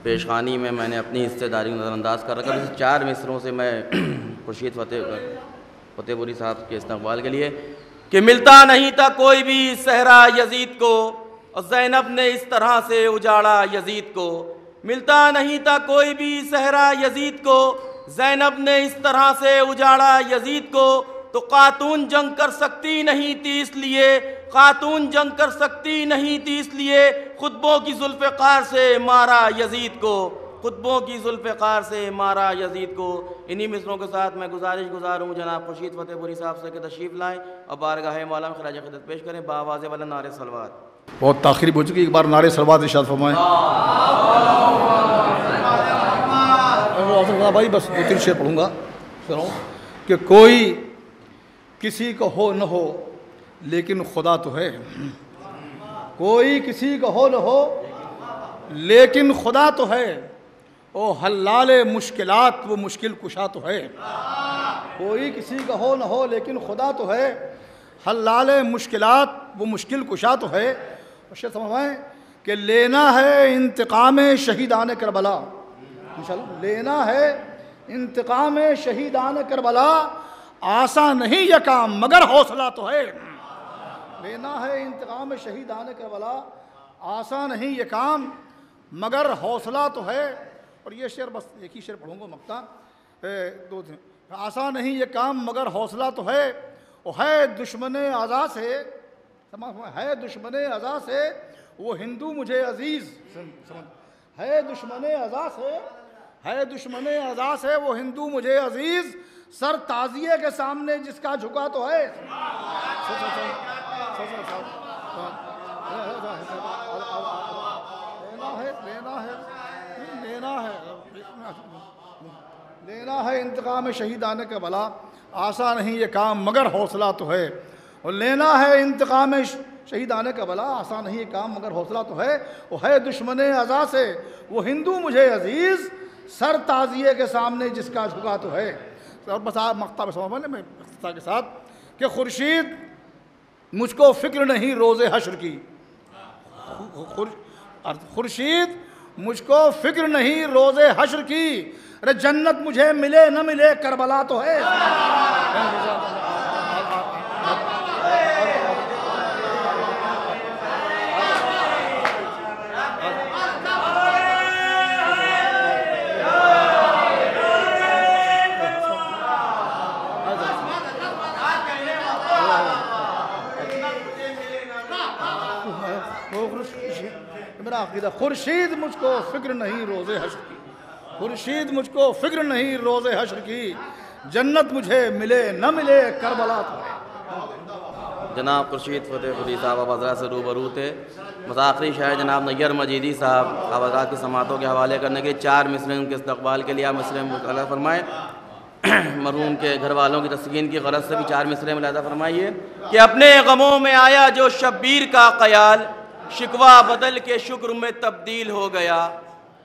पेशखानी में मैंने अपनी हिस्सेदारी को नज़रअंदाज कर रखा। इस 4 मिसरों से मैं खुर्शीद फतेहपुरी साहब के इस्तकबाल के लिए कि मिलता नहीं था कोई भी सहरा यजीद को, और ज़ैनब ने इस तरह से उजाड़ा यजीद को। मिलता नहीं था कोई भी सहरा यजीद को, ज़ैनब ने इस तरह से उजाड़ा यजीद को। तो खातून जंग कर सकती नहीं थी इसलिए, खातून जंग कर सकती नहीं थी इसलिए खुतबों की जुल्फ़िकार से मारा यजीद को, खुतबों की जुल्फ़िकार से मारा यजीद को। इन्हीं मिसरों के साथ मैं गुजार हूँ जनाब खुर्शीद फतेहपुरी साहब से कि तशरीफ़ लाएँ और बारगाह मौला में खराज क़िदरत पेश करें बावाज़े वाला नारे सलवात। बहुत ताख़ीर हो चुकी, एक बार नारे सलवात इरशाद फरमाएं। भाई बस 2-3 शेर पढ़ूँगा कि कोई किसी को हो न हो लेकिन खुदा तो है, कोई किसी को हो न हो लेकिन खुदा तो है, ओ हल्लाले मुश्किलात वो मुश्किल कुशा तो है। कोई किसी का हो न हो लेकिन खुदा तो है, हल्लाले मुश्किलात वो मुश्किल कुशा तो है। और समझाएं कि लेना है इंतकाम शहीदान करबला, इंशाअल्लाह लेना है इंतकाम शहीदान करबला, आसान नहीं यह काम मगर हौसला तो है। लेना है इंतकाम शहीदान करबला, आसान नहीं ये काम मगर हौसला तो है। और ये शेर बस एक ही शेर पढ़ूंगा मक्ता 2 दिन। आसान नहीं ये काम मगर हौसला तो है, वो है दुश्मन आज़ा से, है दुश्मन आज़ा से वो हिंदू मुझे अजीज़, है दुश्मन आज़ा से, है दुश्मन आज़ा से वो हिंदू मुझे अजीज़, सर ताज़िए के सामने जिसका झुका तो है। लेना है इंतकाम शहीदान का भला, आसान नहीं ये काम मगर हौसला तो है। और लेना है इंतकाम शहीदान का भला, आसान नहीं ये काम मगर हौसला तो है। वो है दुश्मन अज़ा से वो हिंदू मुझे अजीज़, सर ताज़िए के सामने जिसका झुका तो है। और बस आप मख्ता में समझ में के साथ कि खुर्शीद मुझको फ़िक्र नहीं रोज़े हश्र की, खुर्शीद मुझको फ़िक्र नहीं रोज़े हश्र की, अरे जन्नत मुझे मिले न मिले करबला तो है। वो मेरा अकीदा, खुर्शीद मुझको फिक्र नहीं रोज़े हश्र की, खुर्शीद मुझको फिक्र नहीं रोज़े हश्र की, जन्नत मुझे मिले न मिले करबला तो है। जनाब खुर्शीद फतेहपुरी साहब अब हज़रात से रूबरू थे। बस आखिरी शायर जनाब नैयर मजीदी साहब अब हज़रात की समातों के हवाले करने के 4 मिसरे उनके इस्तक़बाल के लिए आप मिसरे मुक़र्रर फरमाएँ। मरहूम के घर वालों की तस्कीन की गरज से भी 4 मिसरे मुलादा फरमाइए कि अपने गमों में आया जो शब्बीर का क़याल, शिकवा बदल के शुक्र में तब्दील हो गया।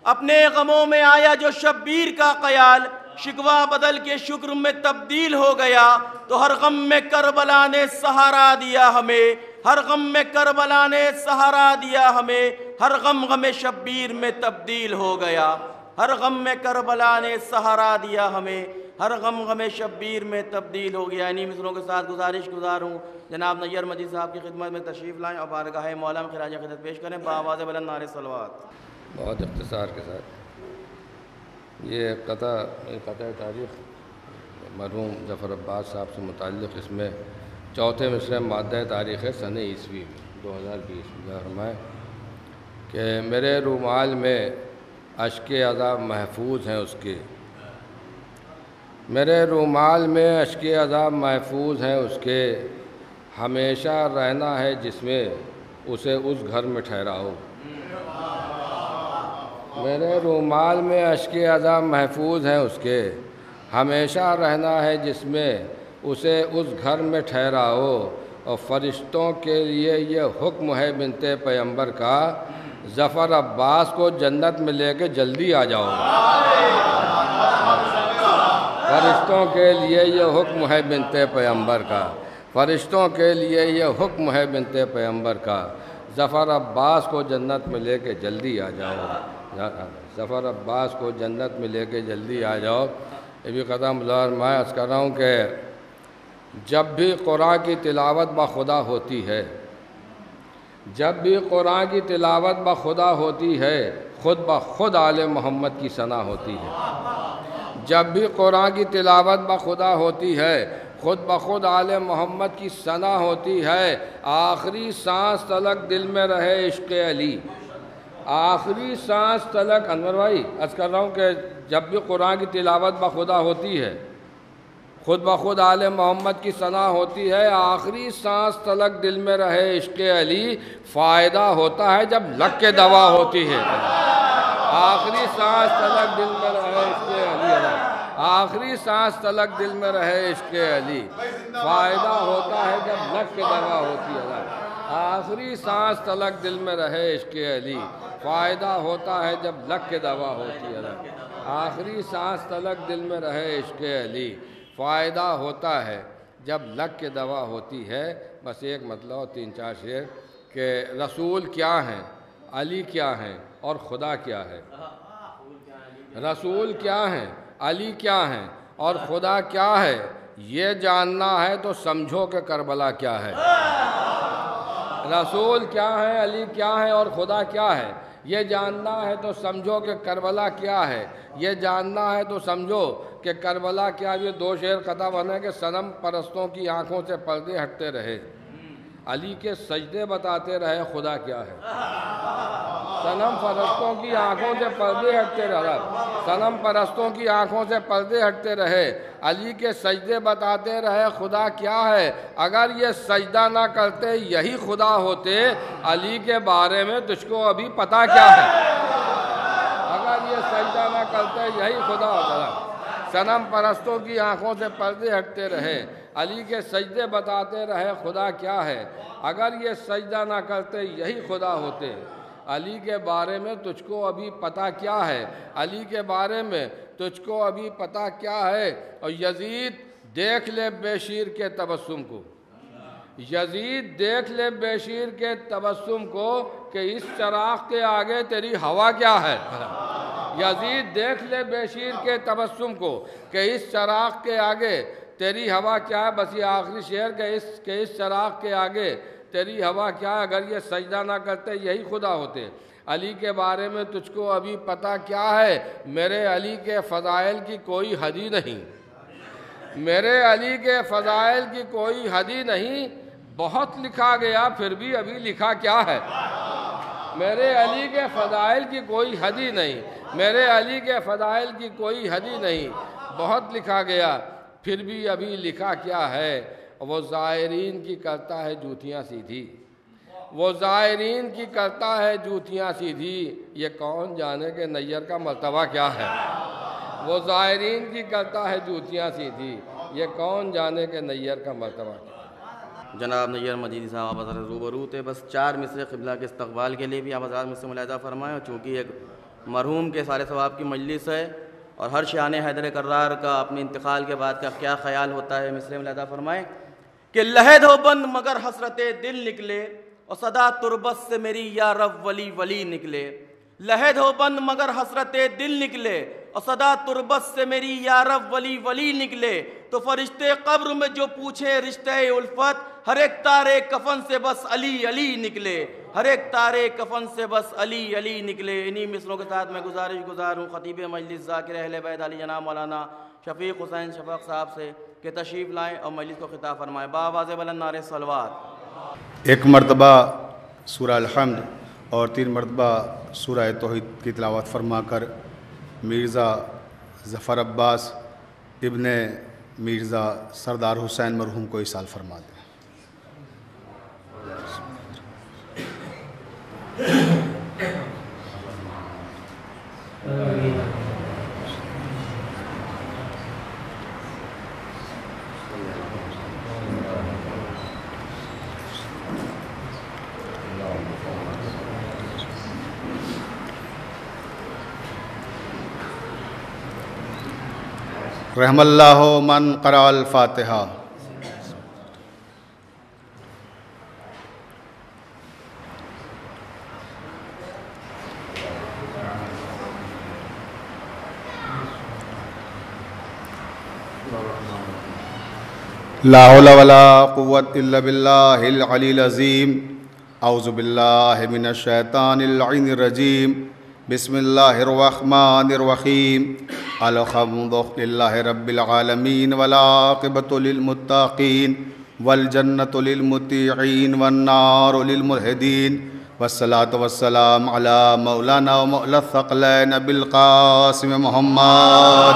अपने गमों में आया जो शब्बीर का क़याल, शिकवा बदल के शुक्र में तब्दील हो गया। तो हर गम में करबला ने सहारा दिया हमें, हर गम में करबला ने सहारा दिया हमें, हर गम गम शब्बीर में तब्दील हो गया। हर गम में करबला ने सहारा दिया हमें, हर गम गम शब्बीर में तब्दील हो गया। इन्हीं मिसरों के साथ गुजारिश गुजार हूँ जनाब नैयर मजीद साहब की खिदमत में तशरीफ़ लाएँ और बारगाह मौला में खिराज खिदमत पेश करें बावाज़ बुलंद नारे सलवात। बहुत इख्तिसार के साथ ये क़ता तारीख़ मरहूम ज़फ़र अब्बास साहब से मुताल्लिक़, इसमें चौथे मिसरे मादा तारीख़ है सन ईस्वी 2020 में फरमाए कि मेरे रूमाल में अश्के अज़ा महफूज हैं उसके, मेरे रूमाल में अश्के अज़ा महफूज हैं उसके, हमेशा रहना है जिसमें उसे उस घर में ठहराओ। मेरे रूमाल में अश्के अज़ा महफूज हैं उसके, हमेशा रहना है जिसमें उसे उस घर में ठहराओ। और फ़रिश्तों के लिए ये हुक्म है बिनते पैगंबर का, ज़फ़र अब्बास को जन्नत में लेके जल्दी आ जाओ। फ़रिश्तों के लिए ये हुक्म है बिनते पैगंबर का, फ़रिश्तों के लिए ये हुक्म है बिनते पैगंबर का, ज़फ़र अब्बास को जन्नत में लेके जल्दी आ जाओ। ज़फ़र अब्बास को जन्नत में लेके जल्दी आ जाओ। ये भी क़दम मैं अर्ज़ कर रहा हूँ कि जब भी कुरान की तिलावत बखुदा होती है, जब भी कुरान की तिलावत बखुदा होती है, खुद ब खुद आले मोहम्मद की सना होती है। जब भी कुरान की तिलावत बखुदा होती है, खुद ब खुद आले मोहम्मद की सना होती है। आखिरी सांस तलक दिल में रहे इश्क़ अली, आखिरी सांस तलक। अनवर भाई अर्ज़ कर रहा हूँ कि जब भी कुरान की तिलावत बखुदा होती है, खुद ब खुद आले मोहम्मद की सना होती है, आखिरी सांस तलक दिल में रहे इश्क़ अली। फ़ायदा होता है जब लग के दवा होती है। आखिरी सांस तलक दिल में रहे इश्क़ अली, आखिरी सांस तलक दिल में रहे इश्क़ अली। फ़ायदा होता है जब लग के दवा होती है। आखिरी सांस तलक दिल में रहे इश्क़ अली, फ़ायदा होता है जब लग के दवा होती है। आखिरी सांस तलक दिल में रहे इश्क़ अली, फ़ायदा होता है जब लग के दवा होती है। बस एक मतलब और 3-4 शेर कि रसूल क्या हैं, अली क्या हैं और खुदा क्या है। रसूल क्या हैं, अली क्या हैं और खुदा क्या है, ये जानना है तो समझो कि करबला क्या है। रसूल क्या है, अली क्या है और खुदा क्या है, ये जानना है तो समझो कि करबला क्या है। ये जानना है तो समझो कि करबला क्या। ये 2 शेर कथा बने कि सनम परस्तों की आंखों से पर्दे हटते रहे, अली के सजदे बताते रहे खुदा क्या है। सनम परस्तों की आंखों से पर्दे हटते रहे, सनम परस्तों की आंखों से पर्दे हटते रहे, अली के सजदे बताते रहे खुदा क्या है। अगर ये सजदा ना करते यही खुदा होते, अली के बारे में तुझको अभी पता क्या है। अगर ये सजदा ना करते यही खुदा होता। सनम परस्तों की आंखों से पर्दे हटते रहे, अली के सजदे बताते रहे खुदा क्या है। अगर ये सजदा ना करते यही खुदा होते, अली के बारे में तुझको अभी पता क्या है। अली के बारे में तुझको अभी पता क्या है। और यजीद देख ले बेशीर के तबस्सुम को, यजीद देख ले बेशीर के तबस्सुम को कि इस चराग के आगे तेरी हवा क्या है। यजीद देख ले बेशीर के तबस्सुम को कि इस चराग के आगे तेरी हवा क्या है। बस ये आखिरी शेर के इस चराग के आगे तेरी हवा क्या है। अगर ये सजदा ना करते यही खुदा होते। अली के बारे में तुझको अभी पता क्या है। मेरे अली के फ़ज़ाइल की कोई हद ही नहीं, मेरे अली के फ़ज़ाइल की कोई हद ही नहीं। बहुत लिखा गया फिर भी अभी लिखा क्या है। मेरे अली के फ़दाइल की कोई हद ही नहीं, मेरे अली के फ़दाइल की कोई हद ही नहीं। बहुत लिखा गया फिर भी अभी लिखा क्या है, वो ज़ायरीन की करता है जूतियाँ सीधी, वो ज़ायरीन की करता है जूतियाँ सीधी, ये कौन जाने के नैयर का मर्तबा क्या है। वो ज़ायरीन की करता है जूतियाँ सीधी, ये कौन जाने के नैयर का मर्तबा क्या है। जनाब नैयर मजीदी साहब आप हज़रत रूबरू थे, बस 4 मिसरे क़िबला के इस्तक़बाल के लिए भी आप हज़रत मुझसे मुलाहिज़ा फरमाएँ। और चूँकि एक मरहूम के सारे सवाब की मजलिस है और हर शान हैदर कर्रार का अपने इंतकाल के बाद का क्या ख्याल होता है, मिसरे मुलाहिज़ा फरमाएँ कि लहद हो बंद मगर हसरते दिल निकले और सदा तुरबत से मेरी या रब वली वली निकले। लहद हो बंद मगर हसरते दिल निकले और सदा तुरबत से मेरी या रब वली वली निकले। तो फरिश्ते कब्र में जो पूछे रिश्ते उल्फत, हर एक तारे कफन से बस अली अली निकले, हर एक तारे कफन से बस अली अली निकले। इन्हीं मिसलों के साथ मैं गुजार हूँ ख़तीब मजलिस ज़ाकिर अहले बैत अली जनाब मौलाना शफ़ीक़ हुसैन शफ़क़ साहब से कि तशरीफ़ लाएँ और मजलिस को खिताब फरमाएँ। बावाज़ बुलंद नारे सलवात। एक मरतबा सूरह अल-हम्द और 3 मरतबा सूरह तौहीद की तिलावत फरमाकर मिर्ज़ा ज़फ़र अब्बास इब्ने मिर्ज़ा सरदार हुसैन मरहूम को इसाल फरमा दें। रहमल्लाहु मन क़राअल फ़ातिहा। ला हौला वला कुव्वत इल्ला बिल्लाहिल अलील अज़ीम। औज़ु बिल्लाहि मिनश शैतानिर लईनिर रजीम। बिस्मिल्लाहिर रहमानिर रहीम। अल्हम्दु लिल्लाहि रब्बिल आलमीन वल आक़िबतु लिल मुत्तक़ीन वल जन्नतु लिल मुत्तीईन वन नारु लिल मुल्हिदीन वस्सलातु वस्सलाम अला मौलाना व मौला थक़लैन अबिल क़ासिम मुहम्मद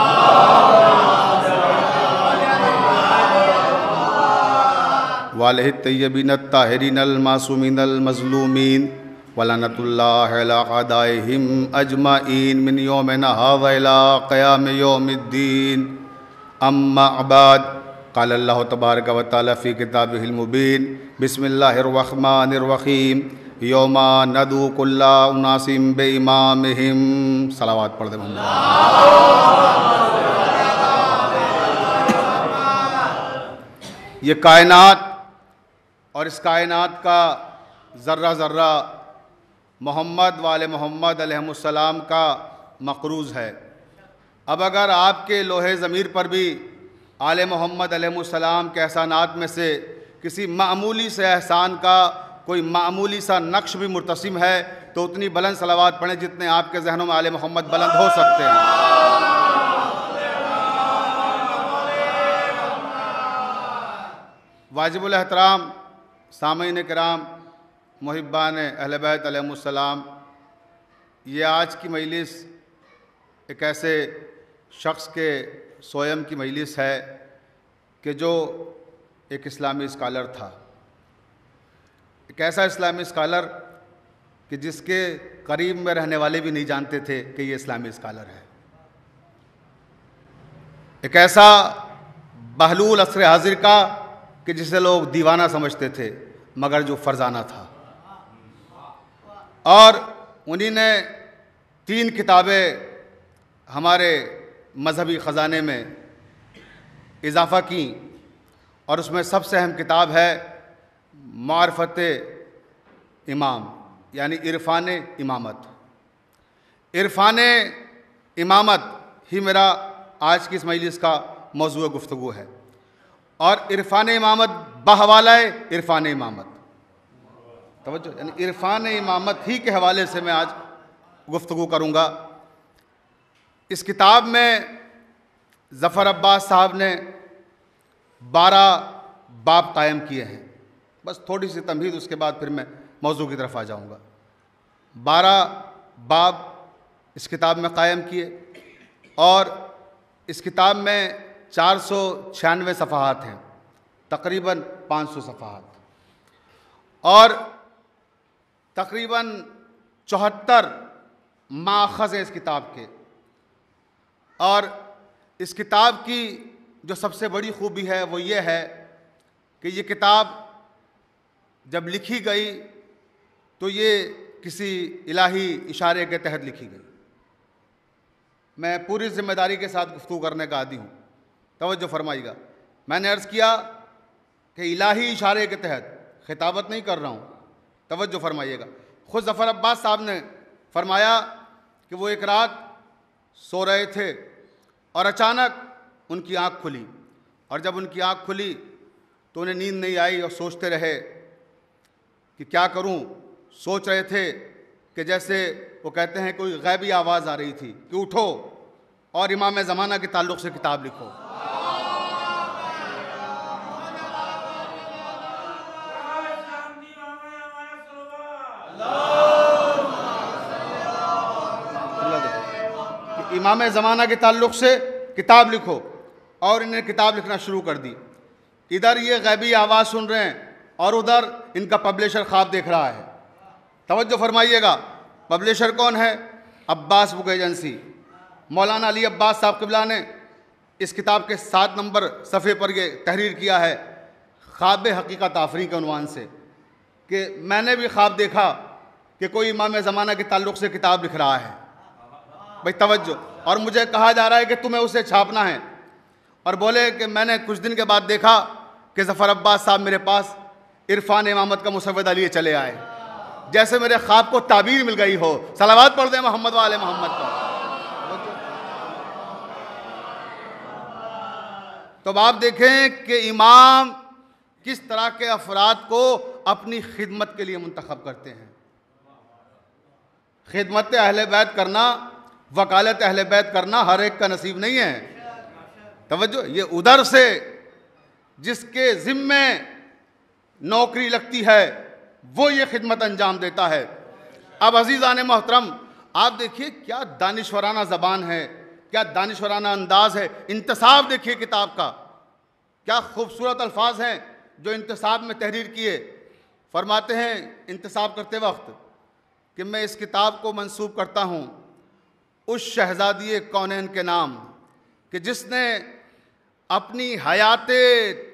वालिहि तय्यबीन अत्ताहिरीन अल मासूमीन अल मज़लूमीन वलानतुल्लाहि अला अदाइहिम अजमाइन मिन यौमिना हाज़ा इला क़याम यौमिद्दीन। अम्मा बाद क़ाल अल्लाहु तबारक व तआला फ़ी किताबिहिल मुबीन। बिस्मिल्लाहिर रहमानिर रहीम। यौमा नदू कुल्ला उनासिम बिइमामिहिम। सलावत पढ़ दे मोहम्मद। ये कायनात और इस कायनात का ज़र्रा ज़र्रा मोहम्मद वाले मोहम्मद अलैहिस्सलाम का मक़रूज़ है। अब अगर आपके लोहे ज़मीर पर भी आले मोहम्मद अलैहिस्सलाम के एहसानात में से किसी मामूली से एहसान का कोई मामूली सा नक्श भी मुर्तसिम है तो उतनी बुलंद सलावात पढ़ें जितने आपके जहनों में आले मोहम्मद बुलंद हो सकते हैं। वाजिबुल एहतराम सामीन किराम मुहिब्बान अहले बैत अलैहिस्सलाम, ये आज की मजलिस एक ऐसे शख्स के सोयम की मजलिस है कि जो एक इस्लामी स्कॉलर था, एक ऐसा इस्लामी स्कॉलर कि जिसके करीब में रहने वाले भी नहीं जानते थे कि ये इस्लामी स्कॉलर है। एक ऐसा बहलूल असर हाजिर का कि जिसे लोग दीवाना समझते थे मगर जो फरजाना था। और उन्हीं ने 3 किताबें हमारे मजहबी ख़जाने में इजाफ़ा की और उसमें सबसे अहम किताब है मारिफत इमाम यानी इरफान इमामत। इरफान इमामत ही मेरा आज की इस मजलिस का मौजूद गुफ्तगू है और इरफान इमामत बहवाला इरफान इमामत तवज्जो, यानी इरफान इमामत ही के हवाले से मैं आज गुफ्तगू करूँगा। इस किताब में ज़फ़र अब्बास साहब ने 12 बाब कायम किए हैं। बस थोड़ी सी तमहीद, उसके बाद फिर मैं मौजू की तरफ आ जाऊँगा। 12 बाब इस किताब में कायम किए और इस किताब में 496 सफ़हात हैं, तकरीबन 500 सफ़हात, और तकरीबन 74 माख़ज़ हैं इस किताब के। और इस किताब की जो सबसे बड़ी खूबी है वो ये है कि ये किताब जब लिखी गई तो ये किसी इलाही इशारे के तहत लिखी गई। मैं पूरी ज़िम्मेदारी के साथ गुफ्तगू करने का आदी हूँ, तवज्जो फरमाइएगा। मैंने अर्ज़ किया कि इलाही इशारे के तहत, खिताबत नहीं कर रहा हूँ, तवज्जो फरमाइएगा। ख़ुद ज़फ़र अब्बास साहब ने फरमाया कि वो एक रात सो रहे थे और अचानक उनकी आँख खुली, और जब उनकी आँख खुली तो उन्हें नींद नहीं आई और सोचते रहे कि क्या करूं। सोच रहे थे कि जैसे वो कहते हैं कोई गैबी आवाज़ आ रही थी कि उठो और इमाम ज़माना के ताल्लुक़ से किताब लिखो। इमाम ज़माना के ताल्लुक़ से किताब लिखो, और इन्हें किताब लिखना शुरू कर दी। इधर ये गैबी आवाज़ सुन रहे हैं और उधर इनका पब्लिशर ख्वाब देख रहा है। तवज्जो फरमाइएगा, पब्लिशर कौन है? Abbas book agency. मौलाना अली अब्बास साहब क़िबला ने इस किताब के 7 नंबर सफ़े पर ये तहरीर किया है, ख्वाब हकीकत आफरी के उन्वान से, कि मैंने भी ख्वाब देखा कि कोई इमाम ज़माना के ताल्लुक़ से किताब लिख रहा है। भाई तवज्जो, और मुझे कहा जा रहा है कि तुम्हें उसे छापना है। और बोले कि मैंने कुछ दिन के बाद देखा कि ज़फ़र अब्बास साहब मेरे पास इरफान इमामत का मुसव्वदा लिए चले आए, जैसे मेरे ख्वाब को ताबीर मिल गई हो। सलावत पढ़ दें मोहम्मद वाले मोहम्मद पर। तो अब आप देखें कि इमाम किस तरह के अफराद को अपनी खिदमत के लिए मुंतखब करते हैं। खिदमत अहले बैत करना, वकालत अहले बैत करना हर एक का नसीब नहीं है। तवज्जो, ये उधर से जिसके ज़िम्मे नौकरी लगती है वो ये खिदमत अंजाम देता है। अब अज़ीज़ान मोहतरम, आप देखिए क्या दानिशवराना ज़बान है, क्या दानिशवराना अंदाज़ है। इंतसाब देखिए किताब का, क्या खूबसूरत अल्फाज हैं जो इंतसाब में तहरीर किए। फरमाते हैं इंतसाब करते वक्त कि मैं इस किताब को मंसूब करता हूँ उस शहज़ादी कौनैन के नाम कि जिसने अपनी हयात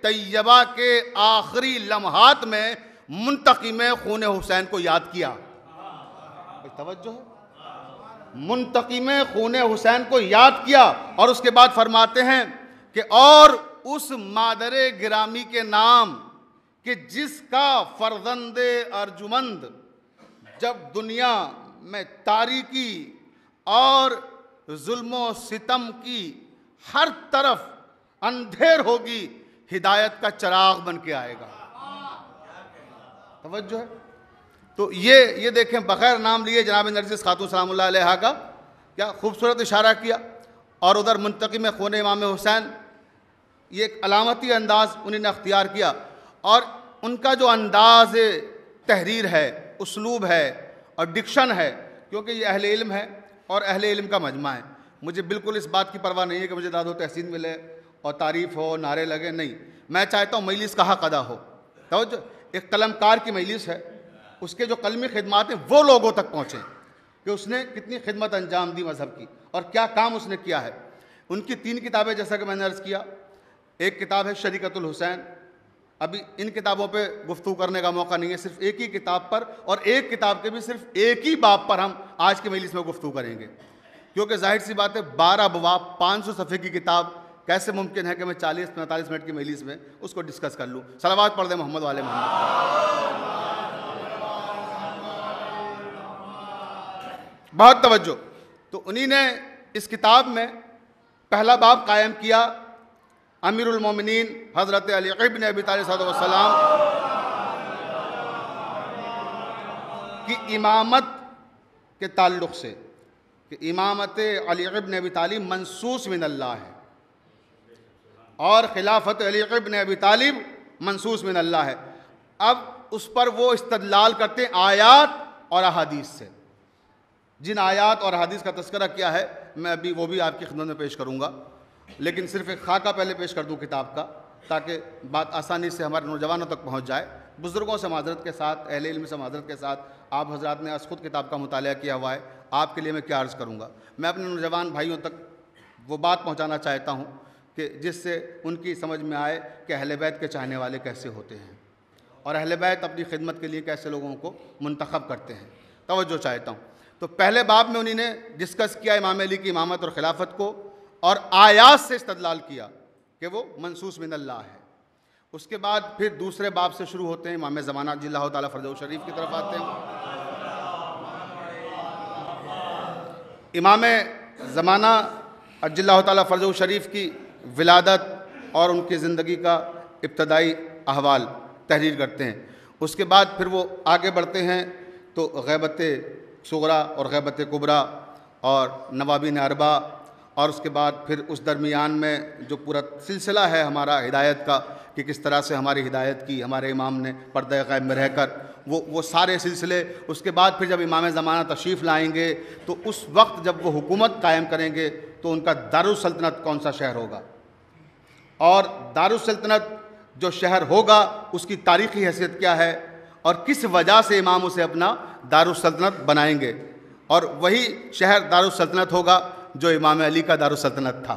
तैयबा के आखिरी लम्हात में मुंतक़िम खून हुसैन को याद किया। तवज्जो है, मुंतक़िम खून हुसैन को याद किया। और उसके बाद फरमाते हैं कि और उस मादरे गिरामी के नाम कि जिसका फर्जंदे अर्जुमंद जब दुनिया में तारीकी और जुल्मो सितम की हर तरफ अंधेर होगी, हिदायत का चिराग बन के आएगा। तवज्जो है। तो ये देखें, बग़ैर नाम लिए जनाब नरगिस खातून सलामुल्लाह अलैहा का क्या खूबसूरत इशारा किया। और उधर मुंतक़िम खून इमाम हुसैन, ये एक अलामती अंदाज़ उन्होंने अख्तियार किया। और उनका जो अंदाज़ तहरीर है, उसलूब है और डिक्शन है, क्योंकि ये अहले इल्म है और अहले इल्म का मजमा है। मुझे बिल्कुल इस बात की परवाह नहीं है कि मुझे दादो तहसीन मिले और तारीफ़ हो, नारे लगे, नहीं। मैं चाहता हूँ मजलिस का हक़ अदा हो। तो जो एक कलमकार की मजलिस है, उसके जो कलमी खिदमात हैं वो लोगों तक पहुँचें कि उसने कितनी खिदमत अंजाम दी मज़हब की और क्या काम उसने किया है। उनकी 3 किताबें, जैसा कि मैंने अर्ज़ किया, एक किताब है शरीकतुल हुसैन। अभी इन किताबों पे गुफ्तगू करने का मौका नहीं है, सिर्फ एक ही किताब पर, और एक किताब के भी सिर्फ एक ही बाब पर हम आज की मजलिस में गुफ्तगू करेंगे, क्योंकि जाहिर सी बात है 12 अबवाब 500 सफ़े की किताब, कैसे मुमकिन है कि मैं 40-45 मिनट की मजलिस में उसको डिस्कस कर लूँ। सलावत पढ़ दें मोहम्मद वाले मोहम्मद। बहुत तवज्जो। तो उन्हीं ने इस किताब में पहला बाब कायम किया, अमीरुल मोमिनीन हज़रत अली इब्न अबी तालिब सलाम की इमामत के ताल्लुक़ से, कि इमामत अली इब्न अबी तालिब मनसूस मिन अल्लाह है और खिलाफत अली इब्न अबी तालिब मनसूस मिन अल्लाह है। अब उस पर वो इस्तदलाल करते हैं आयात और अहादीस से। जिन आयात और हदीस का तज़किरा किया है मैं अभी वो भी आपकी खिदमत में पेश करूँगा, लेकिन सिर्फ एक खाका पहले पेश कर दूँ किताब का, ताकि बात आसानी से हमारे नौजवानों तक पहुँच जाए। बुज़ुर्गों से माज़रत के साथ, अहले इल्म से माज़रत के साथ, आप हज़रात ने आज खुद किताब का मुतालिया किया हुआ है, आपके लिए मैं क्या अर्ज़ करूँगा। मैं अपने नौजवान भाइयों तक वो बात पहुँचाना चाहता हूँ कि जिससे उनकी समझ में आए कि अहले बैत के चाहने वाले कैसे होते हैं और अहले बैत अपनी खिदमत के लिए कैसे लोगों को मुंतखब करते हैं। तवज्जो चाहता हूँ। तो पहले बाब में उन्हीं ने डिस्कस किया इमाम अली की इमामत और खिलाफत को और आयात से इस्तदलाल किया कि वो मनसूस मिन अल्लाह है। उसके बाद फिर दूसरे बाब से शुरू होते हैं, इमाम ज़माना अज्जल्लाहु ताला फ़रजहु शरीफ की तरफ आते हैं। इमाम ज़माना अज्जल्लाहु ताला फ़रजहु शरीफ की विलादत और उनकी ज़िंदगी का इब्तदाई अहवाल तहरीर करते हैं। उसके बाद फिर वो आगे बढ़ते हैं तो ग़ैबत सुग़रा और ग़ैबत कुबरा और नवाबीन अरबा, और उसके बाद फिर उस दरमियान में जो पूरा सिलसिला है हमारा हिदायत का कि किस तरह से हमारी हिदायत की हमारे इमाम ने पर्दे ग़ैब में रहकर, वो सारे सिलसिले। उसके बाद फिर जब इमाम ज़माना तशरीफ़ लाएंगे तो उस वक्त जब वो हुकूमत कायम करेंगे तो उनका दारुस सल्तनत कौन सा शहर होगा और दारुस सल्तनत जो शहर होगा उसकी तारीख़ी हैसियत क्या है और किस वजह से इमाम उसे अपना दारुस सल्तनत बनाएंगे। और वही शहर दारुस सल्तनत होगा जो इमाम अली का दारुस सल्तनत था।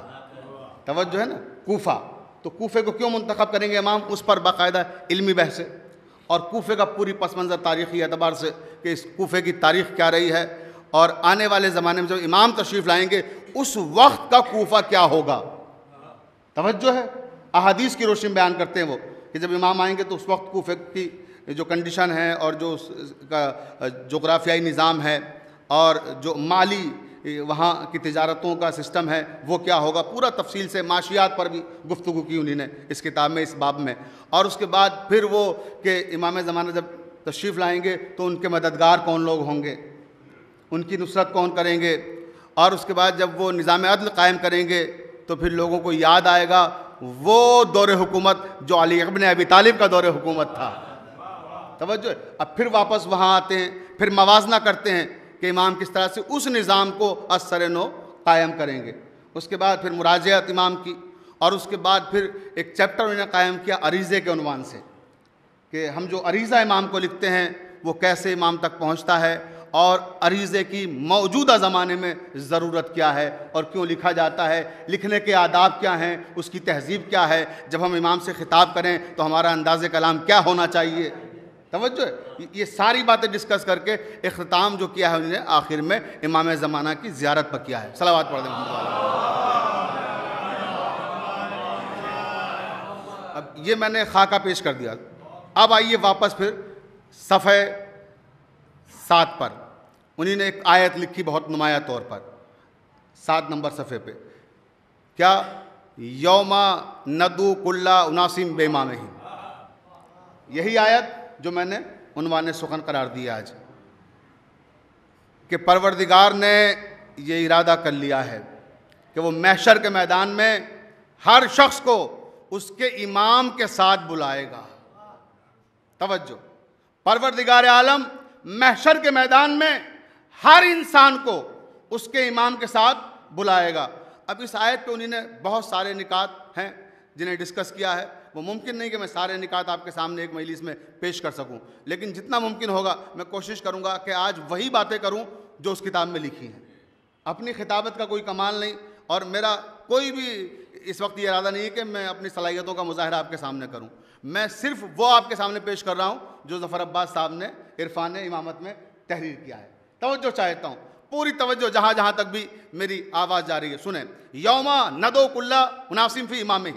तवज्जो है ना। कूफ़ा, तो कूफ़े को क्यों मुंतखब करेंगे इमाम, उस पर बाकायदा इल्मी बहस है। और कूफ़े का पूरी पस मंज़र तारीख़ी एतबार से कि इस कूफ़े की तारीख़ क्या रही है और आने वाले ज़माने में जब इमाम तशरीफ़ लाएंगे उस वक्त का कूफ़ा क्या होगा। तवज्जो है। अहादीस की रोशनी में बयान करते हैं वो कि जब इमाम आएंगे तो उस वक्त कूफ़े की जो कंडीशन है और जो उसका जोग्राफियाई निज़ाम है और जो माली वहाँ की तिजारतों का सिस्टम है वो क्या होगा। पूरा तफसील से माशियात पर भी गुफ्तगू की उन्होंने इस किताब में, इस बाब में। और उसके बाद फिर वो कि इमाम ज़माना जब तशरीफ़ लाएंगे तो उनके मददगार कौन लोग होंगे, उनकी नुसरत कौन करेंगे। और उसके बाद जब वो निज़ाम अदल कायम करेंगे तो फिर लोगों को याद आएगा वो दौर हुकूमत जो अली इब्न अबी तालिब का दौर हुकूमत था। तवज्जो। अब फिर वापस वहाँ आते हैं, फिर मवाजना करते हैं कि इमाम किस तरह से उस निज़ाम को असर नो कायम करेंगे। उसके बाद फिर मुराजअत इमाम की, और उसके बाद फिर एक चैप्टर उन्होंने कायम किया अरीज़े के उन्वान से कि हम जो अरीज़ा इमाम को लिखते हैं वो कैसे इमाम तक पहुँचता है और अरीज़े की मौजूदा ज़माने में ज़रूरत क्या है और क्यों लिखा जाता है, लिखने के आदाब क्या हैं, उसकी तहज़ीब क्या है, जब हम इमाम से ख़िताब करें तो हमारा अंदाज़ कलाम क्या होना चाहिए। तवज्जो। ये सारी बातें डिस्कस करके इख्तिताम जो किया है उन्होंने आखिर में इमाम ज़माना की ज़ियारत पर किया है। सलावत पढ़ दें। अब ये मैंने खाका पेश कर दिया। अब आइए वापस फिर सफ़े 7 पर उन्होंने एक आयत लिखी बहुत नुमाया तौर पर 7 नंबर सफ़े पे। क्या यौमा नदू कुल्ला उनासिम बेमा में ही, यही आयत जो मैंने उन्वाने सुखन करार दिया आज कि परवरदिगार ने ये इरादा कर लिया है कि वो महशर के मैदान में हर शख्स को उसके इमाम के साथ बुलाएगा। तवज्जो। परवरदिगार आलम महशर के मैदान में हर इंसान को उसके इमाम के साथ बुलाएगा। अब इस आयत पे उन्होंने बहुत सारे निकात हैं जिन्हें डिस्कस किया है। वो मुमकिन नहीं कि मैं सारे निकात आपके सामने एक मजलिस में पेश कर सकूं, लेकिन जितना मुमकिन होगा मैं कोशिश करूंगा कि आज वही बातें करूं जो उस किताब में लिखी हैं। अपनी खिताबत का कोई कमाल नहीं और मेरा कोई भी इस वक्त ये इरादा नहीं है कि मैं अपनी सलाहियतों का मुजाहरा आपके सामने करूं। मैं सिर्फ वो आपके सामने पेश कर रहा हूं जो ज़फ़र अब्बास साहब ने इरफान इमामत में तहरीर किया है। तवज्जो चाहता हूँ, पूरी तवज्जो जहाँ जहाँ तक भी मेरी आवाज़ जा रही है सुने। यौमा नदो कुल्ला मुनासिम फ़ी इमाम ही,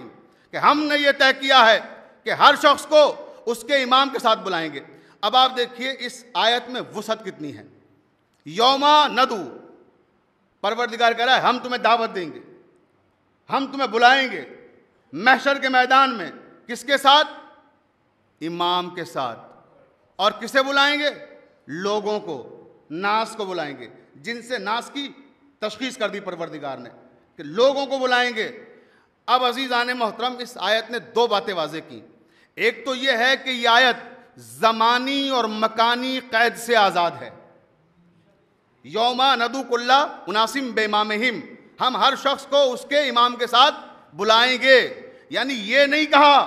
कि हमने ये तय किया है कि हर शख्स को उसके इमाम के साथ बुलाएंगे। अब आप देखिए इस आयत में वुसअत कितनी है। यौमा नदू, परवरदिगार कह रहा है हम तुम्हें दावत देंगे, हम तुम्हें बुलाएंगे महशर के मैदान में। किसके साथ? इमाम के साथ। और किसे बुलाएंगे? लोगों को, नास को बुलाएंगे, जिनसे नास की तशखीस कर दी परवरदिगार ने कि लोगों को बुलाएंगे। अब अजीज़ान मोहतरम इस आयत ने 2 बातें वाज़ेह की। एक तो यह है कि यह आयत ज़मानी और मकानी क़ैद से आज़ाद है। यौमा नदू कुल्ला उनासिम बेमामहिम, हम हर शख्स को उसके इमाम के साथ बुलाएंगे। यानी ये नहीं कहा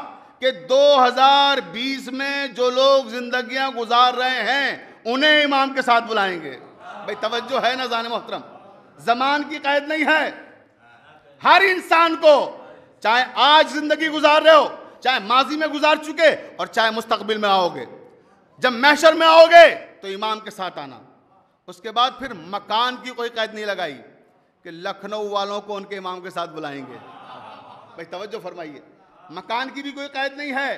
कि 2020 में जो लोग जिंदगियां गुजार रहे हैं उन्हें इमाम के साथ बुलाएंगे। भाई तवज्जो है ना जाने मोहतरम, जमान की कैद नहीं है। हर इंसान को, चाहे आज जिंदगी गुजार रहे हो, चाहे माजी में गुजार चुके और चाहे मुस्तकबिल में आओगे, जब महशर में आओगे तो इमाम के साथ आना। उसके बाद फिर मकान की कोई कैद नहीं लगाई कि लखनऊ वालों को उनके इमाम के साथ बुलाएंगे। भाई तवज्जो फरमाइए, मकान की भी कोई कैद नहीं है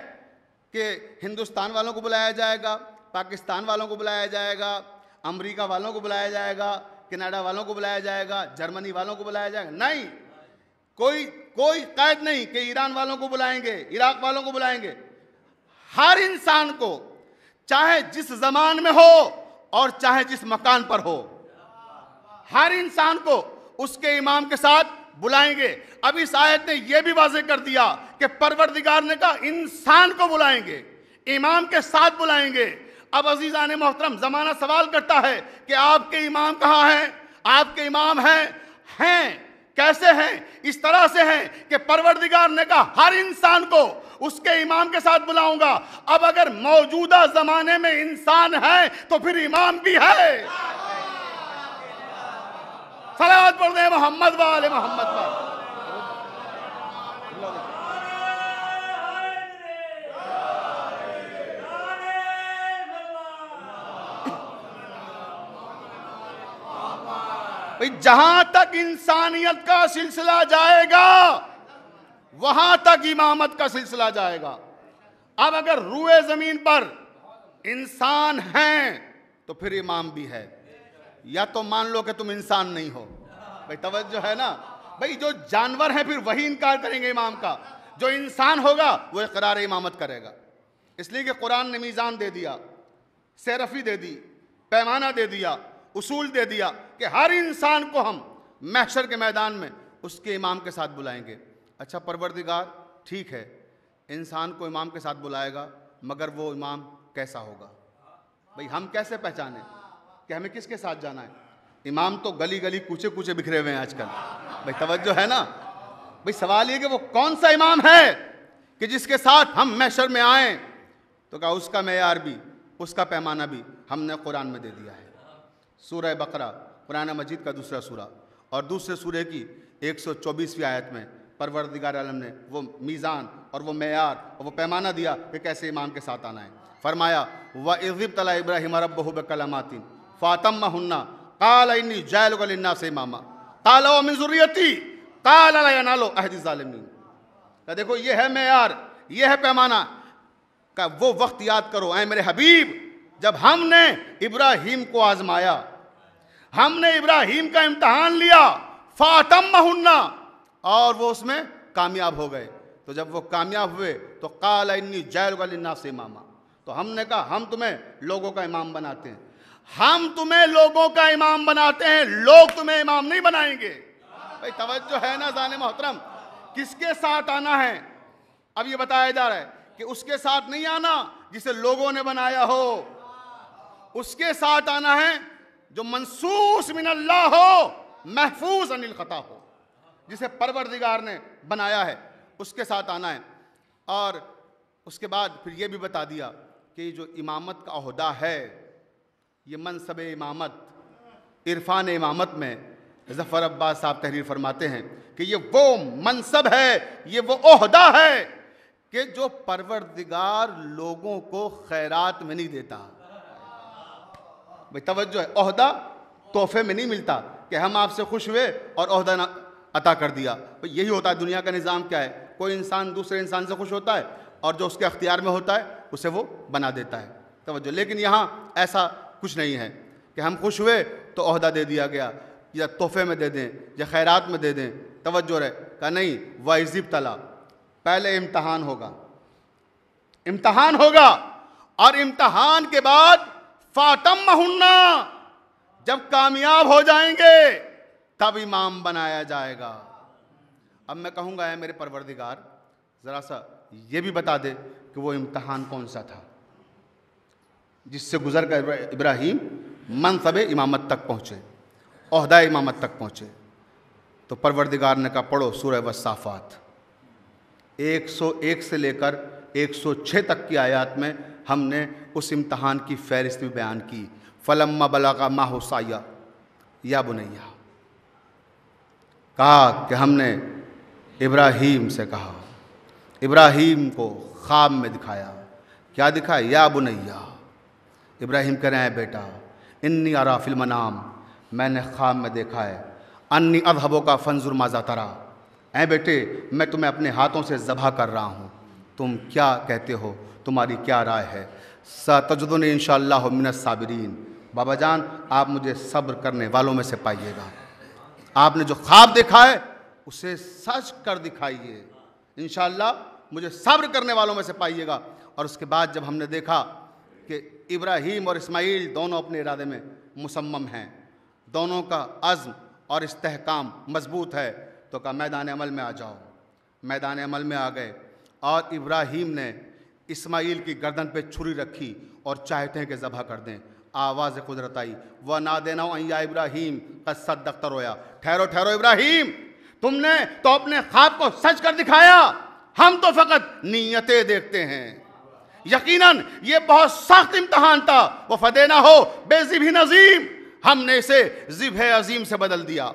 कि हिंदुस्तान वालों को बुलाया जाएगा, पाकिस्तान वालों को बुलाया जाएगा, अमेरिका वालों को बुलाया जाएगा, कनाडा वालों को बुलाया जाएगा, जर्मनी वालों को बुलाया जाएगा। नहीं, कोई कैद नहीं कि ईरान वालों को बुलाएंगे, इराक वालों को बुलाएंगे। हर इंसान को, चाहे जिस जमान में हो और चाहे जिस मकान पर हो, हर इंसान को उसके इमाम के साथ बुलाएंगे। अब इस आयत ने यह भी वाज़ेह कर दिया कि परवरदिगार ने कहा इंसान को बुलाएंगे, इमाम के साथ बुलाएंगे। अब अजीज़ान मोहतरम, जमाना सवाल करता है कि आपके इमाम कहाँ हैं? आपके इमाम हैं कैसे हैं? इस तरह से हैं कि परवरदिगार ने कहा हर इंसान को उसके इमाम के साथ बुलाऊंगा। अब अगर मौजूदा जमाने में इंसान है तो फिर इमाम भी है। सलावत पढ़ दे मोहम्मद वाले मोहम्मद पर। जहां तक इंसानियत का सिलसिला जाएगा वहां तक इमामत का सिलसिला जाएगा। अब अगर रूए जमीन पर इंसान हैं तो फिर इमाम भी है, या तो मान लो कि तुम इंसान नहीं हो। भाई तवज्जो है ना भाई, जो जानवर हैं फिर वही इनकार करेंगे इमाम का, जो इंसान होगा वो इकरार इमामत करेगा। इसलिए कि कुरान ने मीज़ान दे दिया, सैरफी दे दी, पैमाना दे दिया, उसूल दे दिया कि हर इंसान को हम महशर के मैदान में उसके इमाम के साथ बुलाएंगे। अच्छा, परवरदिगार ठीक है इंसान को इमाम के साथ बुलाएगा, मगर वो इमाम कैसा होगा? भाई हम कैसे पहचाने कि हमें किसके साथ जाना है? इमाम तो गली गली कूचे कूचे बिखरे हुए हैं आजकल। भाई तवज्जो है ना भाई, सवाल ये कि वो कौन सा इमाम है कि जिसके साथ हम महशर में आए? तो कहा उसका मेयार भी, उसका पैमाना भी हमने कुरान में दे दिया है। सूरह बकरा कुरान मजीद का दूसरा सूरा और दूसरे सूरे की 124वीं आयत में परवरदिगार आलम ने वो मीज़ान और वो मेयार और वो पैमाना दिया कि कैसे इमाम के साथ आना है। फरमाया व इज़ तला इब्राहीम रब्बहु बिकलमातिन फ़अतम्महुन्ना क़ाल इन्नी जाइलुका लिन्नासि इमामा क़ाल व मिन ज़ुर्रिय्यती क़ाल ला यनालु अहदी ज़ालिमीन। का देखो ये है मेयार, ये है पैमाना का। वो वक्त याद करो ऐ मेरे हबीब जब हमने इब्राहीम को आजमाया, हमने इब्राहीम का इम्तहान लिया, फ़अतम्महुन्ना, और वो उसमें कामयाब हो गए। तो जब वो कामयाब हुए तो क़ाल इन्नी जाइलुका लिन्नासि इमामा, तो हमने कहा हम तुम्हें लोगों का इमाम बनाते हैं, हम तुम्हें लोगों का इमाम बनाते हैं, लोग तुम्हें इमाम नहीं बनाएंगे। भाई तवज्जो है ना जाने मोहतरम, किसके साथ आना है? अब ये बताया जा रहा है कि उसके साथ नहीं आना जिसे लोगों ने बनाया हो, उसके साथ आना है जो मंसूस मिन अल्लाह हो, महफूज अनिल खता हो, जिसे परवरदिगार ने बनाया है, उसके साथ आना है। और उसके बाद फिर ये भी बता दिया कि जो इमामत का ओहदा है, ये मनसब इमामत, इरफान इमामत में ज़फ़र अब्बास साहब तहरीर फरमाते हैं कि ये वो मनसब है, ये वो ओहदा है कि जो परवरदिगार लोगों को खैरात में नहीं देता। भाई तवज्जो है, ओहदा तोहफे में नहीं मिलता कि हम आपसे खुश हुए और ओहदा ना अता कर दिया। भाई यही होता है दुनिया का निज़ाम। क्या है, कोई इंसान दूसरे इंसान से खुश होता है और जो उसके अख्तियार में होता है उसे वो बना देता है। तवज्जो, लेकिन यहाँ ऐसा कुछ नहीं है कि हम खुश हुए तो ओहदा दे दिया गया या तोहफे में दे दें या खैरात में दे दें। तवज्जो रहे का नहीं, वाइज़िब तला, पहले इम्तहान होगा, इम्तहान होगा और इम्तहान के बाद फ़अतम्महुन्ना, जब कामयाब हो जाएंगे तब इमाम बनाया जाएगा। अब मैं कहूँगा है मेरे परवरदिगार ज़रा सा ये भी बता दे कि वो इम्तहान कौन सा था जिससे गुजर कर इब्राहीम मनसब इमामत तक पहुँचे। ओहदा इमामत तक पहुँचे। तो परवरदिगार ने कहा पढ़ो सूरह वस्साफ़ात। 101 से लेकर 106 तक की आयत में हमने उस इम्तहान की फ़हरिस्त भी बयान की। फलम्मा बलगा माहु साया या बुनैया, कहा कि हमने इब्राहीम से कहा, इब्राहीम को ख्वाब में दिखाया। क्या दिखाया? या बुनैया। इब्राहीम कह रहे हैं बेटा, इन्नी अरा फिल मनाम, मैंने ख्वाब में देखा है, अन्नी अज़हबो का फंजुर माज़ा तरा, ऐ बेटे मैं तुम्हें अपने हाथों से ज़बह कर रहा हूँ, तुम क्या कहते हो, तुम्हारी क्या राय है। सतजुदुनी इंशाअल्लाहु मिनस साबिरीन, बाबा जान आप मुझे सब्र करने वालों में से पाइएगा। आपने जो ख्वाब देखा है उसे सच कर दिखाइए, इंशाअल्लाह मुझे सब्र करने वालों में से पाइएगा। और उसके बाद जब हमने देखा कि इब्राहीम और इस्माइल दोनों अपने इरादे में मुसम्मम हैं, दोनों का अज़्म और इस्तेहकाम मजबूत है, तो कहा मैदान अमल में आ जाओ। मैदान अमल में आ गए और इब्राहीम ने इस्माइल की गर्दन पे छुरी रखी और चाहते हैं कि ज़बह कर दें। आवाज़ कुदरत आई, वह ना देना या इब्राहीम कद सद्दक़्ता रोया, ठहरो ठहरो इब्राहीम, तुमने तो अपने ख्वाब को सच कर दिखाया, हम तो फ़कत नीयतें देखते हैं। यकीनन ये बहुत सख्त इम्तहान था, वह फदेना हो बेज़िब नज़ीम, हमने इसे ज़िब्ह अज़ीम से बदल दिया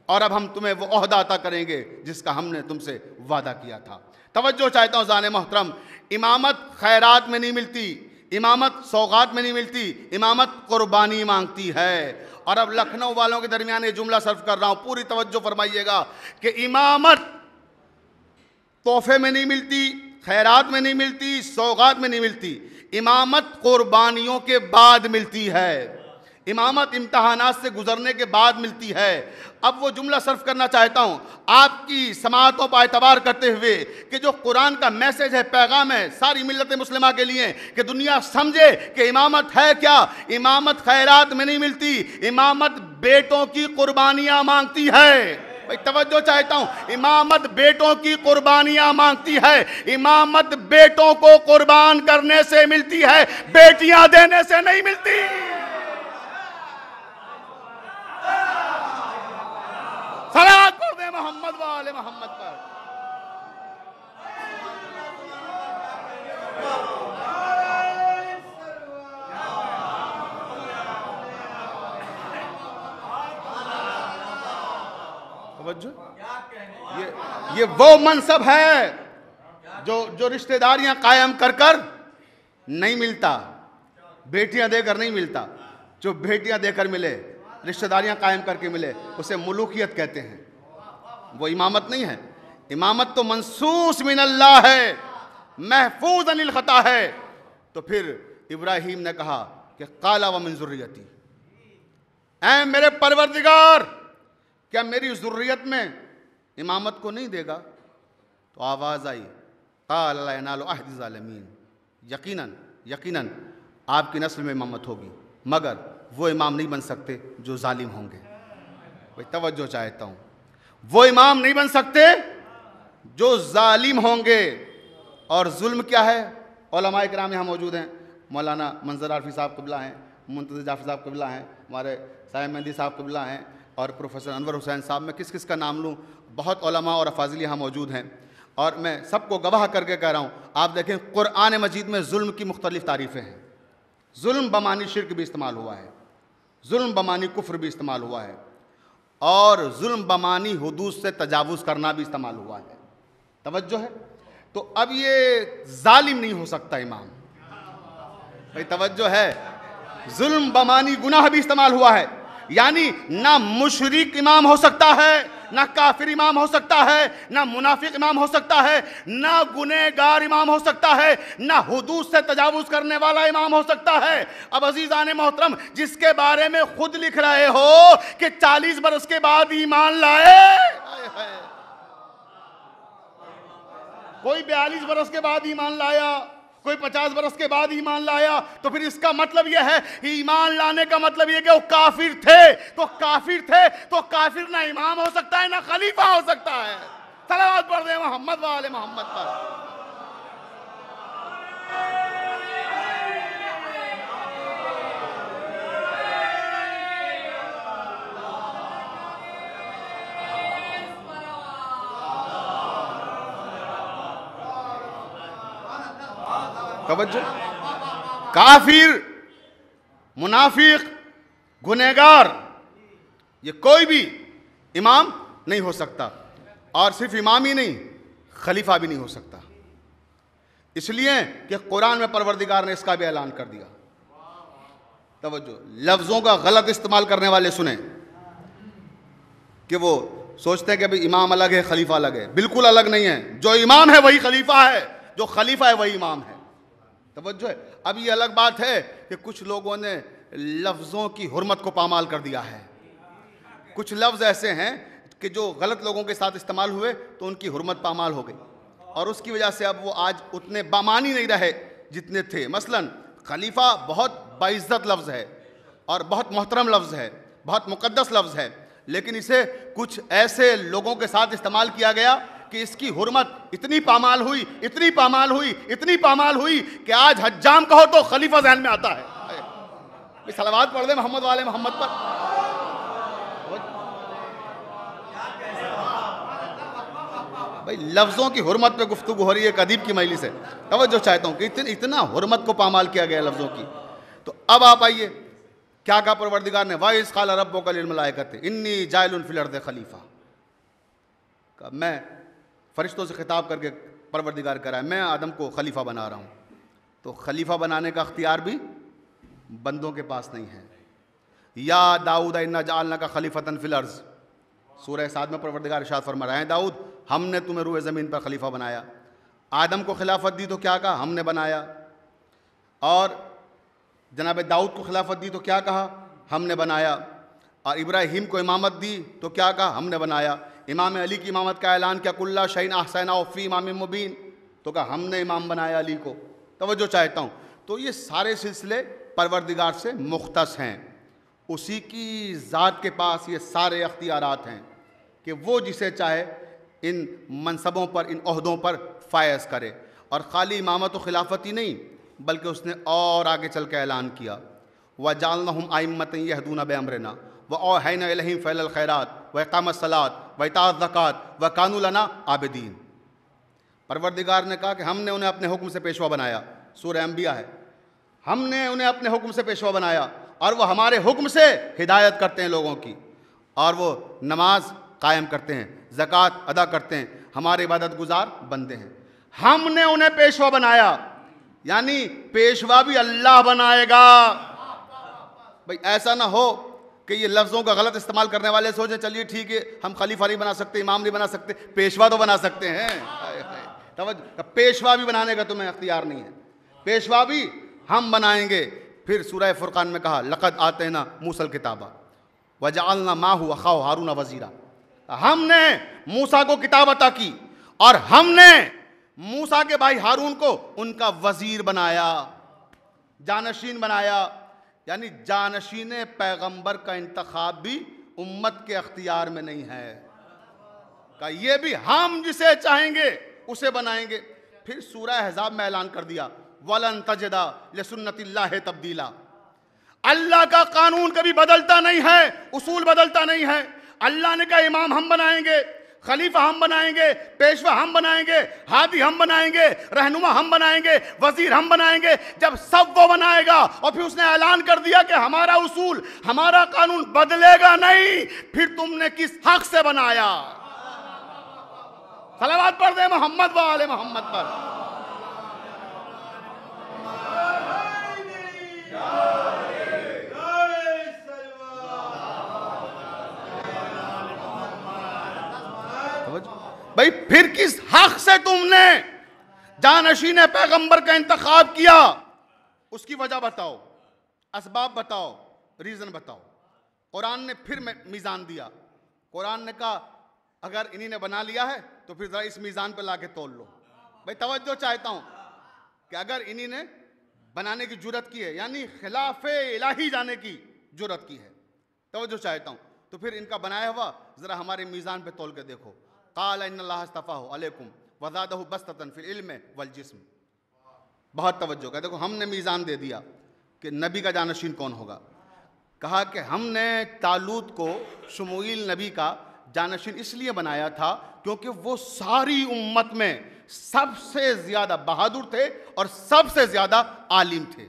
और अब हम तुम्हें वो ओहदा अता करेंगे जिसका हमने तुमसे वादा किया था। तवज्जो चाहता हूँ ज़ाने मोहतरम, इमामत खैरात में नहीं मिलती, इमामत सौगात में नहीं मिलती, इमामत कुर्बानी मांगती है। और अब लखनऊ वालों के दरमियान ये जुमला सर्व कर रहा हूँ, पूरी तवज्जो फरमाइएगा कि इमामत तोहफे में नहीं मिलती, खैरात में नहीं मिलती, सौगात में नहीं मिलती, इमामत कुर्बानियों के बाद मिलती है, इमामत इम्तहानात से गुजरने के बाद मिलती है। अब वो जुमला सर्फ करना चाहता हूँ आपकी समाअतों पर एतबार करते हुए कि जो कुरान का मैसेज है, पैगाम है सारी मिल्लत मुस्लिमा के लिए कि दुनिया समझे कि इमामत है क्या। इमामत खैरात में नहीं मिलती, इमामत बेटों की कुर्बानियाँ मांगती है। भाई तवज्जो चाहता हूँ, इमामत बेटों की कुर्बानियाँ मांगती है, इमामत बेटों को कुर्बान करने से मिलती है, बेटियाँ देने से नहीं मिलती। सलात पढ़ दे मोहम्मद वाले मोहम्मद पर। ये वो मनसब है जो रिश्तेदारियां कायम कर कर नहीं मिलता, बेटियां देकर नहीं मिलता। जो बेटियां देकर मिले, रिश्तेदारियां कायम करके मिले, उसे मुलूकियत कहते हैं, वो इमामत नहीं है। इमामत तो मंसूस मिन अल्लाह है, महफूज अनिल खता है। तो फिर इब्राहीम ने कहा कि काला व मिन ज़ुर्रियती, ऐ मेरे परवरदिगार क्या मेरी ज़ुर्रियत में इमामत को नहीं देगा। तो आवाज़ आई, क़ाल ला यनालु अहदी ज़ालिमीन, यकीनन यकीनन आपकी नस्ल में इमामत होगी, मगर वो इमाम नहीं बन सकते जो जालिम होंगे। भाई तवज्जो चाहता हूँ, वो इमाम नहीं बन सकते जो जालिम होंगे। और जुल्म क्या है? उलमाए किराम यहाँ मौजूद हैं, मौलाना मंजर आरफी साहब क़िबला हैं, मुंतज़िर जाफ़र साहब क़िबला हैं, हमारे साहिब मेहंदी साहब क़िबला हैं, और प्रोफेसर अनवर हुसैन साहब। मैं किस किस का नाम लूँ, बहुत उलमा और अफाजिल यहाँ मौजूद हैं और मैं सबको गवाह करके कह रहा हूँ। आप देखें कुरान मजीद में जुल्म की मुख्तलिफ़ तारीफ़ें हैं। जुल्म बमानी शिर्क भी इस्तेमाल हुआ है, जुल्म बमानी कुफ्र भी इस्तेमाल हुआ है, और जुल्म बमानी हुदूद से तजावुज़ करना भी इस्तेमाल हुआ है। तवज्जो है। तो अब ये जालिम नहीं हो सकता इमाम। भाई तवज्जो है, जुल्म बमानी गुनाह भी इस्तेमाल हुआ है, यानी ना मुशरिक इमाम हो सकता है, ना काफिर इमाम हो सकता है, ना मुनाफिक इमाम हो सकता है, ना गुनहगार इमाम हो सकता है, ना हुदूद से तजावुज़ करने वाला इमाम हो सकता है। अब अजीज़ाने मोहतरम, जिसके बारे में खुद लिख रहे हो कि 40 बरस के बाद ईमान लाए, कोई 42 बरस के बाद ईमान लाया, कोई 50 बरस के बाद ईमान लाया, तो फिर इसका मतलब यह है, ईमान लाने का मतलब यह कि वो काफिर थे, तो काफिर थे तो काफिर ना इमाम हो सकता है ना खलीफा हो सकता है। सलावत पढ़ दे मोहम्मद वाले मोहम्मद पर। तवज्जो, काफिर, मुनाफिक, गुनहगार, ये कोई भी इमाम नहीं हो सकता। और सिर्फ इमाम ही नहीं, खलीफा भी नहीं हो सकता। इसलिए कि कुरान में परवरदिगार ने इसका भी ऐलान कर दिया। तवज्जो, लफ्ज़ों का गलत इस्तेमाल करने वाले सुने कि वो सोचते हैं कि भाई इमाम अलग है, खलीफा अलग है। बिल्कुल अलग नहीं है। जो इमाम है वही खलीफा है, जो खलीफा है वही इमाम है। तवज्जो है। अब ये अलग बात है कि कुछ लोगों ने लफ्ज़ों की हुर्मत को पामाल कर दिया है। कुछ लफ्ज़ ऐसे हैं कि जो गलत लोगों के साथ इस्तेमाल हुए तो उनकी हुर्मत पामाल हो गई, और उसकी वजह से अब वो आज उतने बामानी नहीं रहे जितने थे। मसलन खलीफा बहुत बाइज़्ज़त लफ्ज़ है और बहुत मोहतरम लफ्ज़ है, बहुत मुक़द्दस लफ्ज़ है, लेकिन इसे कुछ ऐसे लोगों के साथ इस्तेमाल किया गया कि इसकी हुर्मत इतनी पामाल हुई, इतनी पामाल हुई, इतनी पामाल हुई कि आज हज्जाम कहो तो खलीफा ज़हन में आता है। सलावत पढ़ दे मोहम्मद वाले मोहम्मद पर। भाई लफ्ज़ों की हुर्मत पे गुफ्तगू हो रही है एक अदीब की मजलिस से। तवज्जो चाहता हूँ कि इतना हुर्मत को पामाल किया गया लफ्ज़ों की। तो अब आप आइए, क्या कहा परवरदिगार ने, वाइज़ क़ाल रब्बुका लिल मलाइकति इन्नी जाइलुन फिल अर्दि खलीफा। मैं फरिश्तों से खिताब करके परवरदिगार करा है, मैं आदम को खलीफा बना रहा हूँ। तो खलीफा बनाने का अख्तियार भी बंदों के पास नहीं है। या दाऊद इन्ना जअलनाका खलीफतन फिल अर्ज़, सूरह साद में परवरदिगार इरशाद फरमा रहे हैं, दाऊद हमने तुम्हें रूए ज़मीन पर खलीफा बनाया। आदम को खिलाफत दी तो क्या कहा, हमने बनाया। और जनाब दाऊद को खिलाफत दी तो क्या कहा, हमने बनाया। और इब्राहीम को इमामत दी तो क्या कहा, हमने बनाया। इमाम अली की इमामत का ऐलान किया, कुल्ला शैइन अहसना फ़ी इमाम मुबीन, तो कहा हमने इमाम बनाया अली को। तवज्जो चाहता हूँ। तो ये सारे सिलसिले परवरदिगार से मुख्तस हैं। उसी की ज़ात के पास ये सारे अख्तियारात हैं कि वो जिसे चाहे इन मनसबों पर, इन ओहदों पर फ़ायज़ करे। और ख़ाली इमामत व खिलाफत ही नहीं, बल्कि उसने और आगे चल के ऐलान किया, वजअलनाहुम अइम्मतन यहदूना बिअम्रिना व औहैना इलैहिम फ़अलल खैरात व इक़ामस सलात व इताअत ज़कात व कानू लना आबिदीन। परवरदिगार ने कहा कि हमने उन्हें अपने हुक्म से पेशवा बनाया। सूरह अंबिया है। हमने उन्हें अपने हुक्म से पेशवा बनाया और वो हमारे हुक्म से हिदायत करते हैं लोगों की, और वो नमाज कायम करते हैं, ज़कात अदा करते हैं, हमारे इबादत गुजार बंदे हैं। हमने उन्हें पेशवा बनाया, यानी पेशवा भी अल्लाह बनाएगा। भाई ऐसा ना हो कि ये लफ्ज़ों का गलत इस्तेमाल करने वाले सोचें चलिए ठीक है हम खलीफा नहीं बना सकते, इमाम नहीं बना सकते, पेशवा तो बना सकते हैं। तवज्जो, पेशवा भी बनाने का तुम्हें अख्तियार नहीं है, पेशवा भी हम बनाएंगे। फिर सूरह फुरकान में कहा, लक़द आतैना मूसल किताबा वजअलना माहु अख़ाहु हारून वज़ीरा। हमने मूसा को किताब अता की और हमने मूसा के भाई हारून को उनका वज़ीर बनाया, जानशीन बनाया। यानी जानशीन पैगंबर का इंतखाब भी उम्मत के अख्तियार में नहीं है, का ये भी हम जिसे चाहेंगे उसे बनाएंगे। फिर सूरह अहज़ाब में ऐलान कर दिया, वलन तजदा लिसुन्नतिल्लाहि तब्दीला। अल्लाह का कानून कभी बदलता नहीं है, उसूल बदलता नहीं है। अल्लाह ने कहा इमाम हम बनाएंगे, खलीफा हम बनाएंगे, पेशवा हम बनाएंगे, हादी हम बनाएंगे, रहनुमा हम बनाएंगे, वजीर हम बनाएंगे। जब सब वो बनाएगा और फिर उसने ऐलान कर दिया कि हमारा उसूल, हमारा कानून बदलेगा नहीं, फिर तुमने किस हक से बनाया? सलावत पढ़ दे मोहम्मद वाले मोहम्मद पर। भाई फिर किस हक से तुमने जानशीन पैगंबर का इंतखाब किया? उसकी वजह बताओ, असबाब बताओ, रीजन बताओ। कुरान ने फिर मीज़ान दिया। कुरान ने कहा अगर इन्हीं ने बना लिया है तो फिर जरा इस मीज़ान पे लाके तोल लो। भाई तवज्जो चाहता हूं कि अगर इन्हीं ने बनाने की जुर्रत की है, यानी खिलाफे इलाही जाने की जुर्रत की है, तवज्जो चाहता हूं, तो फिर इनका बनाया हुआ जरा हमारे मीज़ान पे तोल के देखो। क़ाल इन्नल्लाह अस्तफ़ाहु अलैकुम वज़ादहु बस्ततन फिल इल्म वल जिस्म। बहुत तवज्जो का देखो, हमने मीज़ान दे दिया कि नबी का जानशीन कौन होगा। कहा कि हमने तालूत को शमूएल नबी का जानशीन इसलिए बनाया था क्योंकि वो सारी उम्मत में सबसे ज्यादा बहादुर थे और सबसे ज्यादा आलिम थे।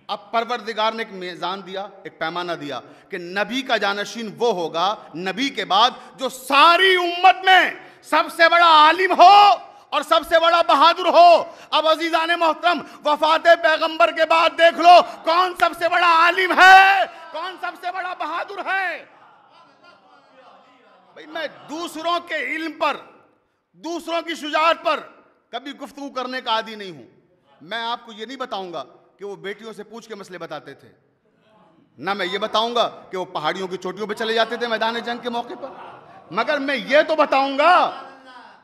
अब परवरदिगार ने एक मीज़ान दिया, एक पैमाना दिया कि नबी का जानशीन वो होगा नबी के बाद जो सारी उम्मत में सबसे बड़ा आलिम हो और सबसे बड़ा बहादुर हो। अब अजीजान मोहतरम, वफात पैगंबर के बाद देख लो कौन सबसे बड़ा आलिम है, कौन सबसे बड़ा बहादुर है। भाई मैं दूसरों के इल्म पर, दूसरों की शुजाअत पर कभी गुफ्तगू करने का आदी नहीं हूं। मैं आपको ये नहीं बताऊंगा कि वो बेटियों से पूछ के मसले बताते थे, ना मैं ये बताऊंगा कि वो पहाड़ियों की चोटियों पे चले जाते थे मैदान जंग के मौके पर, मगर मैं ये तो बताऊंगा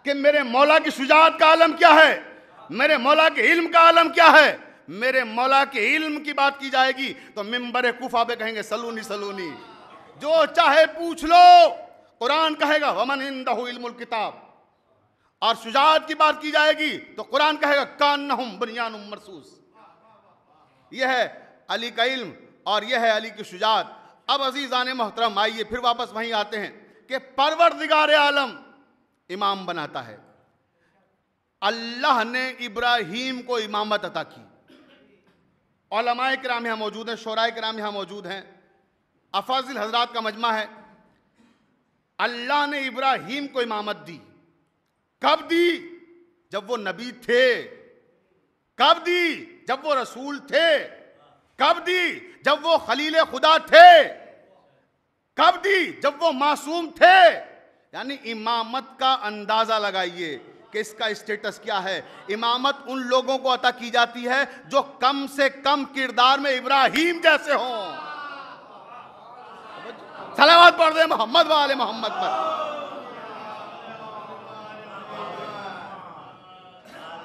कि मेरे मौला की शुजाअत का आलम क्या है, मेरे मौला के इल्म का आलम क्या है। मेरे मौला के इल्म की बात की जाएगी तो मिंबर कुफा पे कहेंगे सलूनी सलूनी, जो चाहे पूछ लो। कुरान कहेगा वमन इंदहु इल्मुल किताब, और शुजाअत की बात की जाएगी तो कुरान कहेगा कान्नहुम बुनियानुम मरसूस। यह है अली का इल्म और यह है अली की शुजाअत। अब अजीजान मोहतरम, आइए फिर वापस वहीं आते हैं कि परवरदिगार आलम इमाम बनाता है। अल्लाह ने इब्राहीम को इमामत अता की। उलमाए किराम यहाँ मौजूद हैं, शोराए किराम यहाँ मौजूद हैं, अफाजिल हजरात का मजमा है। अल्लाह ने इब्राहीम को इमामत दी। कब दी? जब वो नबी थे। कब दी? जब वो रसूल थे। कब दी? जब वो खलील खुदा थे। कब दी? जब वो मासूम थे। यानी इमामत का अंदाजा लगाइए कि इसका स्टेटस क्या है। इमामत उन लोगों को अता की जाती है जो कम से कम किरदार में इब्राहीम जैसे हों। सलावत पढ़ दे मोहम्मद वाले मोहम्मद पर।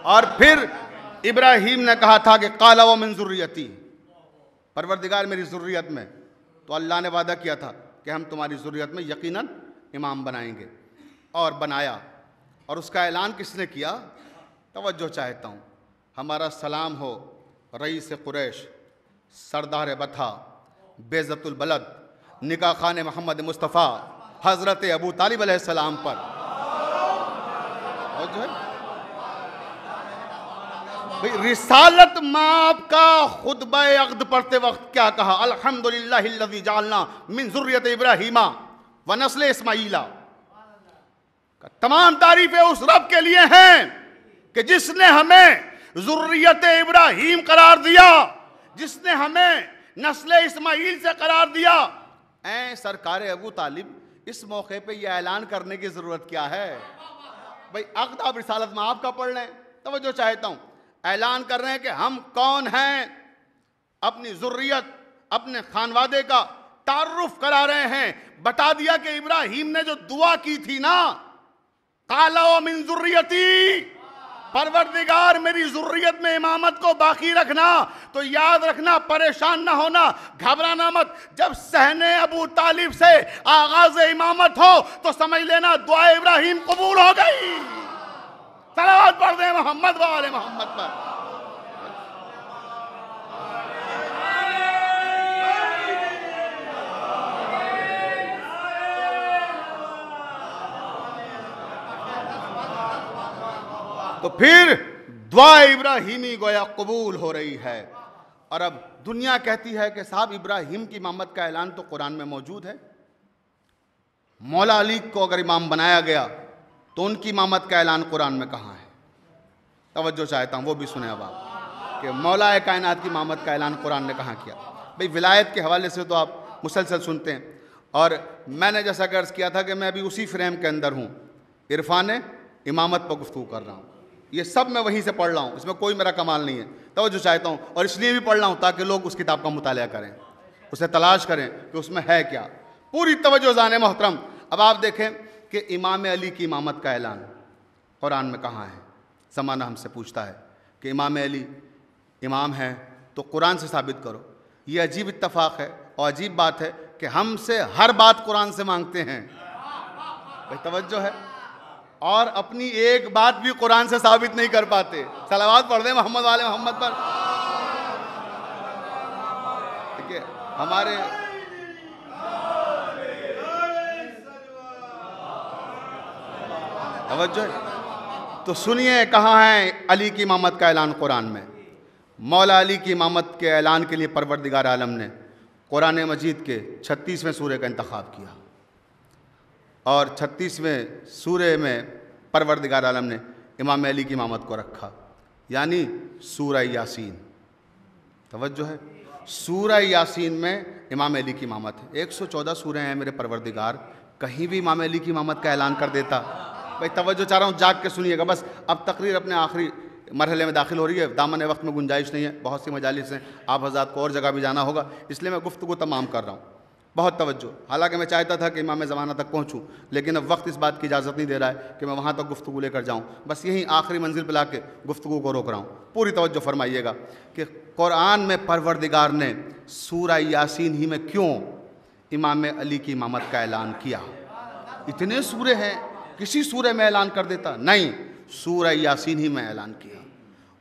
और फिर इब्राहीम ने कहा था कि काला व मिन ज़ुर्रियती, परवरदिगार मेरी ज़ुर्रियत में। तो अल्लाह ने वादा किया था कि हम तुम्हारी ज़ुर्रियत में यकीनन इमाम बनाएंगे, और बनाया। और उसका ऐलान किसने किया? तवज्जो चाहता हूँ। हमारा सलाम हो रईस कुरैश, सरदार बथा, बेज़तुल बलद, निकाह खान मोहम्मद मुस्तफ़ा हज़रत अबू तालिब अलैहिस्सलाम पर। और जो है रिसालत माप का खुतबा अक़द पढ़ते वक्त क्या कहा? अल्हम्दुलिल्लाहिल्लज़ी जअलना मिन ज़ुर्रियत इब्राहीमा व नस्ल इस्माईला। तमाम तारीफें उस रब के लिए हैं कि जिसने हमें ज़ुर्रियत इब्राहीम करार दिया, जिसने हमें नस्ल इस्माईल से करार दिया। ऐ सरकार अबू तालिब, इस मौके पे यह ऐलान करने की ज़रूरत क्या है? भाई अक़द आप रिसालत माप का पढ़ लें। तवज्जो चाहता हूँ, ऐलान कर रहे हैं कि हम कौन हैं, अपनी ज़ुर्रियत, अपने खानवादे का तारुफ करा रहे हैं। बता दिया कि इब्राहीम ने जो दुआ की थी ना, काला व मिन ज़ुर्रियती, परवरदिगार मेरी ज़ुर्रियत में इमामत को बाकी रखना। तो याद रखना, परेशान ना होना, घबराना मत। जब सहने अबू तालिब से आगाज़ इमामत हो तो समझ लेना दुआ इब्राहीम कबूल हो गई। सलावत पढ़ दे मोहम्मद वाले मोहम्मद पर। तो फिर दुआ इब्राहीमी गोया कबूल हो रही है। और अब दुनिया कहती है कि साहब इब्राहीम की इमामत का ऐलान तो कुरान में मौजूद है। मौला अली को अगर इमाम बनाया गया तो उनकी इमामत का ऐलान कुरान में कहाँ है? तवज्जो चाहता हूँ, वो भी सुने अब आप कि मौला कायनात की इमामत का ऐलान कुरान ने कहाँ किया। भाई विलायत के हवाले से तो आप मुसलसल सुनते हैं, और मैंने जैसा कर्ज किया था कि मैं अभी उसी फ्रेम के अंदर हूँ, इरफान इमामत पर गुफ्तगू कर रहा हूँ। ये सब मैं वहीं से पढ़ रहा हूँ, इसमें कोई मेरा कमाल नहीं है। तवज्जो चाहता हूँ, और इसलिए भी पढ़ रहा हूँ ताकि लोग उस किताब का मुताला करें, उसे तलाश करें कि उसमें है क्या। पूरी तवज्जो जाने मोहतरम। अब आप देखें कि इमाम अली की इमामत का ऐलान कुरान में कहाँ है। ज़माना हमसे पूछता है कि इमाम अली इमाम है तो कुरान से साबित करो। ये अजीब इत्तफाक़ है और अजीब बात है कि हमसे हर बात कुरान से मांगते हैं। भाई तवज्जो है, और अपनी एक बात भी कुरान से साबित नहीं कर पाते। सलावत पढ़ दे मोहम्मद वाले मोहम्मद पर। ठीक है, हमारे तवज्जो है। तो सुनिए कहाँ है अली की इमामत का ऐलान कुरान में। मौला अली की इमामत के ऐलान के लिए परवरदिगार आलम ने कुरान मजीद के 36वें सूरे का इंतखाब किया और 36वें सूरे में परवरदिगार आलम ने इमाम अली की इमामत को रखा, यानी सूरह यासीन। तवज्जो है, सूरह यासीन में इमाम अली की इमामत है। 114 सूरे हैं मेरे परवरदिगार, कहीं भी इमाम अली की इमामत का ऐलान कर देता। भाई तवज्जो चाह रहा हूँ, जाग के सुनिएगा। बस अब तकरीर अपने आखिरी मरहले में दाखिल हो रही है, दामन वक्त में गुंजाइश नहीं है, बहुत सी मजालिस हैं, आप हज़रात को और जगह भी जाना होगा, इसलिए मैं गुफ्तगू तमाम कर रहा हूँ। बहुत तवज्जो। हालांकि मैं चाहता था कि इमाम ज़माना तक पहुँचूँ, लेकिन अब वक्त इस बात की इजाज़त नहीं दे रहा है कि मैं वहाँ तक गुफ्तगू लेकर जाऊँ। बस यहीं आखिरी मंजिल पर ला के गुफ्तगू को रोक रहा हूँ। पूरी तवज्जो फरमाइएगा कि कुरान में परवरदिगार ने सूरह यासीन ही में क्यों इमाम अली की इमामत का ऐलान किया। इतने सूरे हैं, किसी सूरे में ऐलान कर देता, नहीं, सूरह यासीन ही में ऐलान किया।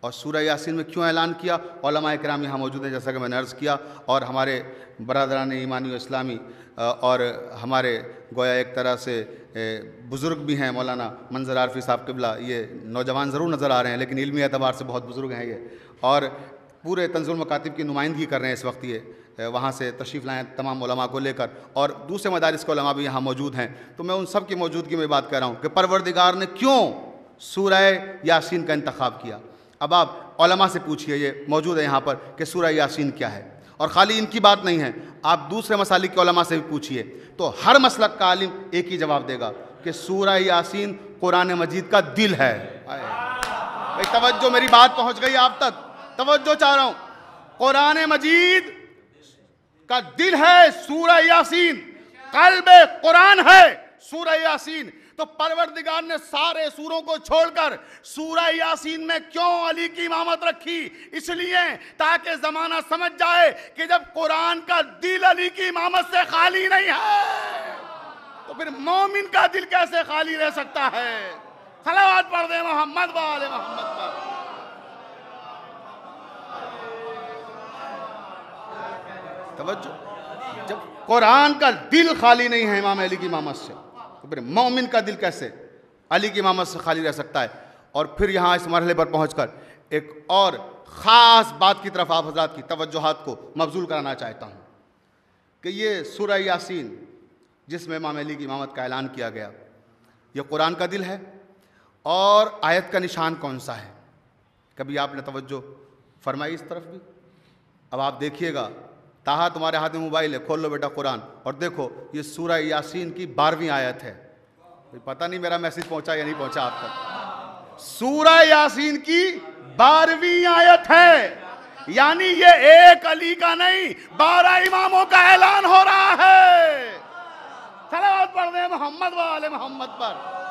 और सूरह यासीन में क्यों ऐलान किया, उलमाए किराम यहाँ मौजूद हैं, जैसा कि मैंने अर्ज़ किया, और हमारे बरदरान ईमानी व इस्लामी और हमारे गोया एक तरह से बुज़ुर्ग भी हैं, मौलाना मंजर आरफी साहब क़िबला, ये नौजवान ज़रूर नज़र आ रहे हैं लेकिन इल्मी एतबार से बहुत बुज़ुर्ग हैं ये, और पूरे तंज़ीमुल मकातिब की नुमाइंदगी कर रहे हैं इस वक्त। ये वहाँ से तशरीफ़ लाएँ तमाम उलमा को लेकर, और दूसरे मदारिस के उलमा भी यहाँ मौजूद हैं। तो मैं उन सब की मौजूदगी में बात कर रहा हूँ कि परवरदिगार ने क्यों सूरह यासीन का इंतखाब किया। अब आप उलमा से पूछिए, ये मौजूद है यहाँ पर, कि सूरह यासीन क्या है। और ख़ाली इनकी बात नहीं है, आप दूसरे मसालिक के उलमा से भी पूछिए तो हर मसलक का आलिम एक ही जवाब देगा कि सूरह यासीन कुरान मजीद का दिल है। भाई तवज्जो, मेरी बात पहुँच गई आप तक, तवज्जो चाह रहा हूँ। कुरान मजीद का दिल है सूरह यासीन, कल्ब कुरान है सूरह यासीन। तो परवरदिगार ने सारे सूरों को छोड़कर सूरह यासीन में क्यों अली की इमामत रखी, इसलिए ताकि जमाना समझ जाए कि जब कुरान का दिल अली की इमामत से खाली नहीं है तो फिर मोमिन का दिल कैसे खाली रह सकता है। सलावत पढ़ दे मोहम्मद वाले मोहम्मद पर। तवज्जो, जब कुरान का दिल खाली नहीं है इमाम अली की इमामत से तो फिर मोमिन का दिल कैसे अली की इमामत से खाली रह सकता है। और फिर यहाँ इस मरहले पर पहुँचकर एक और ख़ास बात की तरफ आप हज़रात की तवज्जुहात को मबजूल कराना चाहता हूँ कि ये सूरह यासीन जिसमें इमाम अली की इमामत का ऐलान किया गया, ये कुरान का दिल है। और आयत का निशान कौन सा है, कभी आपने तवज्जो फरमाई इस तरफ भी। अब आप देखिएगा, ताहा तुम्हारे हाथ में मोबाइल है, खोल लो बेटा कुरान और देखो, ये सूरह यासीन की 12वीं आयत है। पता नहीं मेरा मैसेज पहुंचा या नहीं पहुंचा आप तक। सूरह यासीन की 12वीं आयत है, यानी ये एक अली का नहीं 12 इमामों का ऐलान हो रहा है। सलावत पढ़ दे मोहम्मद वाले मोहम्मद पर।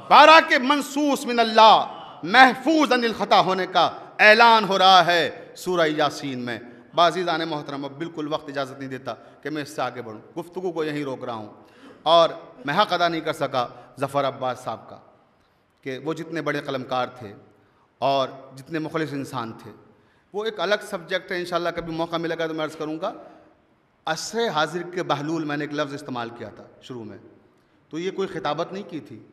बारह के मनसूस मिन अल्लाह महफूज अनिल खता होने का ऐलान हो रहा है सूरह यासीन में। बाज़ीज़ान मोहतरम, अब बिल्कुल वक्त इजाज़त नहीं देता कि मैं इससे आगे बढ़ूँ, गुफ्तगू को यहीं रोक रहा हूँ। और मैं हक़ अदा नहीं कर सका ज़फ़र अब्बास साहब का कि वो जितने बड़े कलमकार थे और जितने मुखलिस इंसान थे, वो एक अलग सब्जेक्ट है, इंशाअल्लाह कभी मौका मिलेगा तो मैं अर्ज़ करूँगा। असरे हाजिर के बहलूल मैंने एक लफ्ज़ इस्तेमाल किया था शुरू में, तो ये कोई खिताबत नहीं की थी,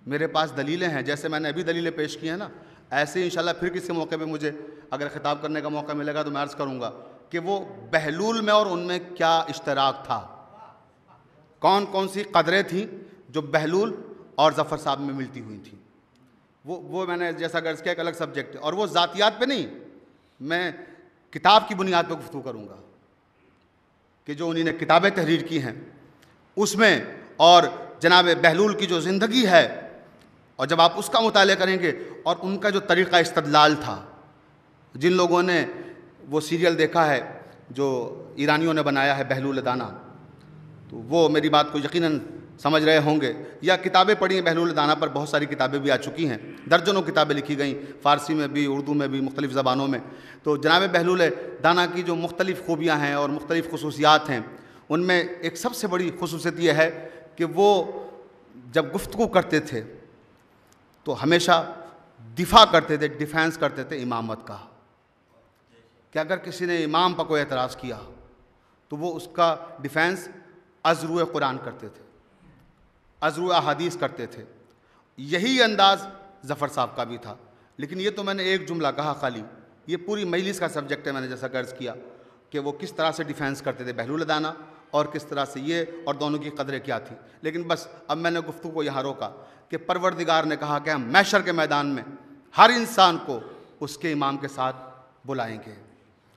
मेरे पास दलीलें हैं, जैसे मैंने अभी दलीलें पेश की हैं ना, ऐसे ही इंशाल्लाह फिर किसी मौके पे मुझे अगर ख़िताब करने का मौका मिलेगा तो मैं अर्ज़ करूँगा कि वो बहलूल में और उनमें क्या इश्तराक था, कौन कौन सी कदरें थीं जो बहलूल और ज़फ़र साहब में मिलती हुई थी। वो मैंने जैसा गर्ज़ किया एक अलग सब्जेक्ट है, और वो ज़ातियात पे नहीं, मैं किताब की बुनियाद पर गुफ्तगू करूँगा कि जो उन्हीं ने किताबें तहरीर की हैं उसमें, और जनाब बहलूल की जो ज़िंदगी है, और जब आप उसका मुताला करेंगे और उनका जो तरीक़ा इस्तदलाल था, जिन लोगों ने वो सीरियल देखा है जो ईरानियों ने बनाया है बहलूल दाना, तो वो मेरी बात को यकीनन समझ रहे होंगे, या किताबें पढ़ी हैं बहलूल दाना पर, बहुत सारी किताबें भी आ चुकी हैं, दर्जनों किताबें लिखी गई फ़ारसी में भी, उर्दू में भी, मुख्तलिफ़ ज़बानों में। तो जनाब बहलूल दाना की जो मुख्तलिफ़ खूबियाँ हैं और मुख्तलिफ़ खुसूसियात हैं, उनमें एक सबसे बड़ी खुसूसियत यह है कि वो जब गुफ्तगू करते थे तो हमेशा दिफा करते थे, डिफेंस करते थे इमामत का, कि अगर किसी ने इमाम पर कोई एतराज़ किया तो वो उसका डिफेंस अज़रुए कुरान करते थे, अज़रुए अहादीस करते थे। यही अंदाज़ ज़फ़र साहब का भी था। लेकिन ये तो मैंने एक जुमला कहा खाली, ये पूरी मजलिस का सब्जेक्ट है। मैंने जैसा गर्ज किया कि वो किस तरह से डिफेंस करते थे बहलूल दाना और किस तरह से ये, और दोनों की कदरें क्या थी। लेकिन बस अब मैंने गुफ्तगू को यहाँ रोका कि परवरदिगार ने कहा कि हम महशर के मैदान में हर इंसान को उसके इमाम के साथ बुलाएंगे।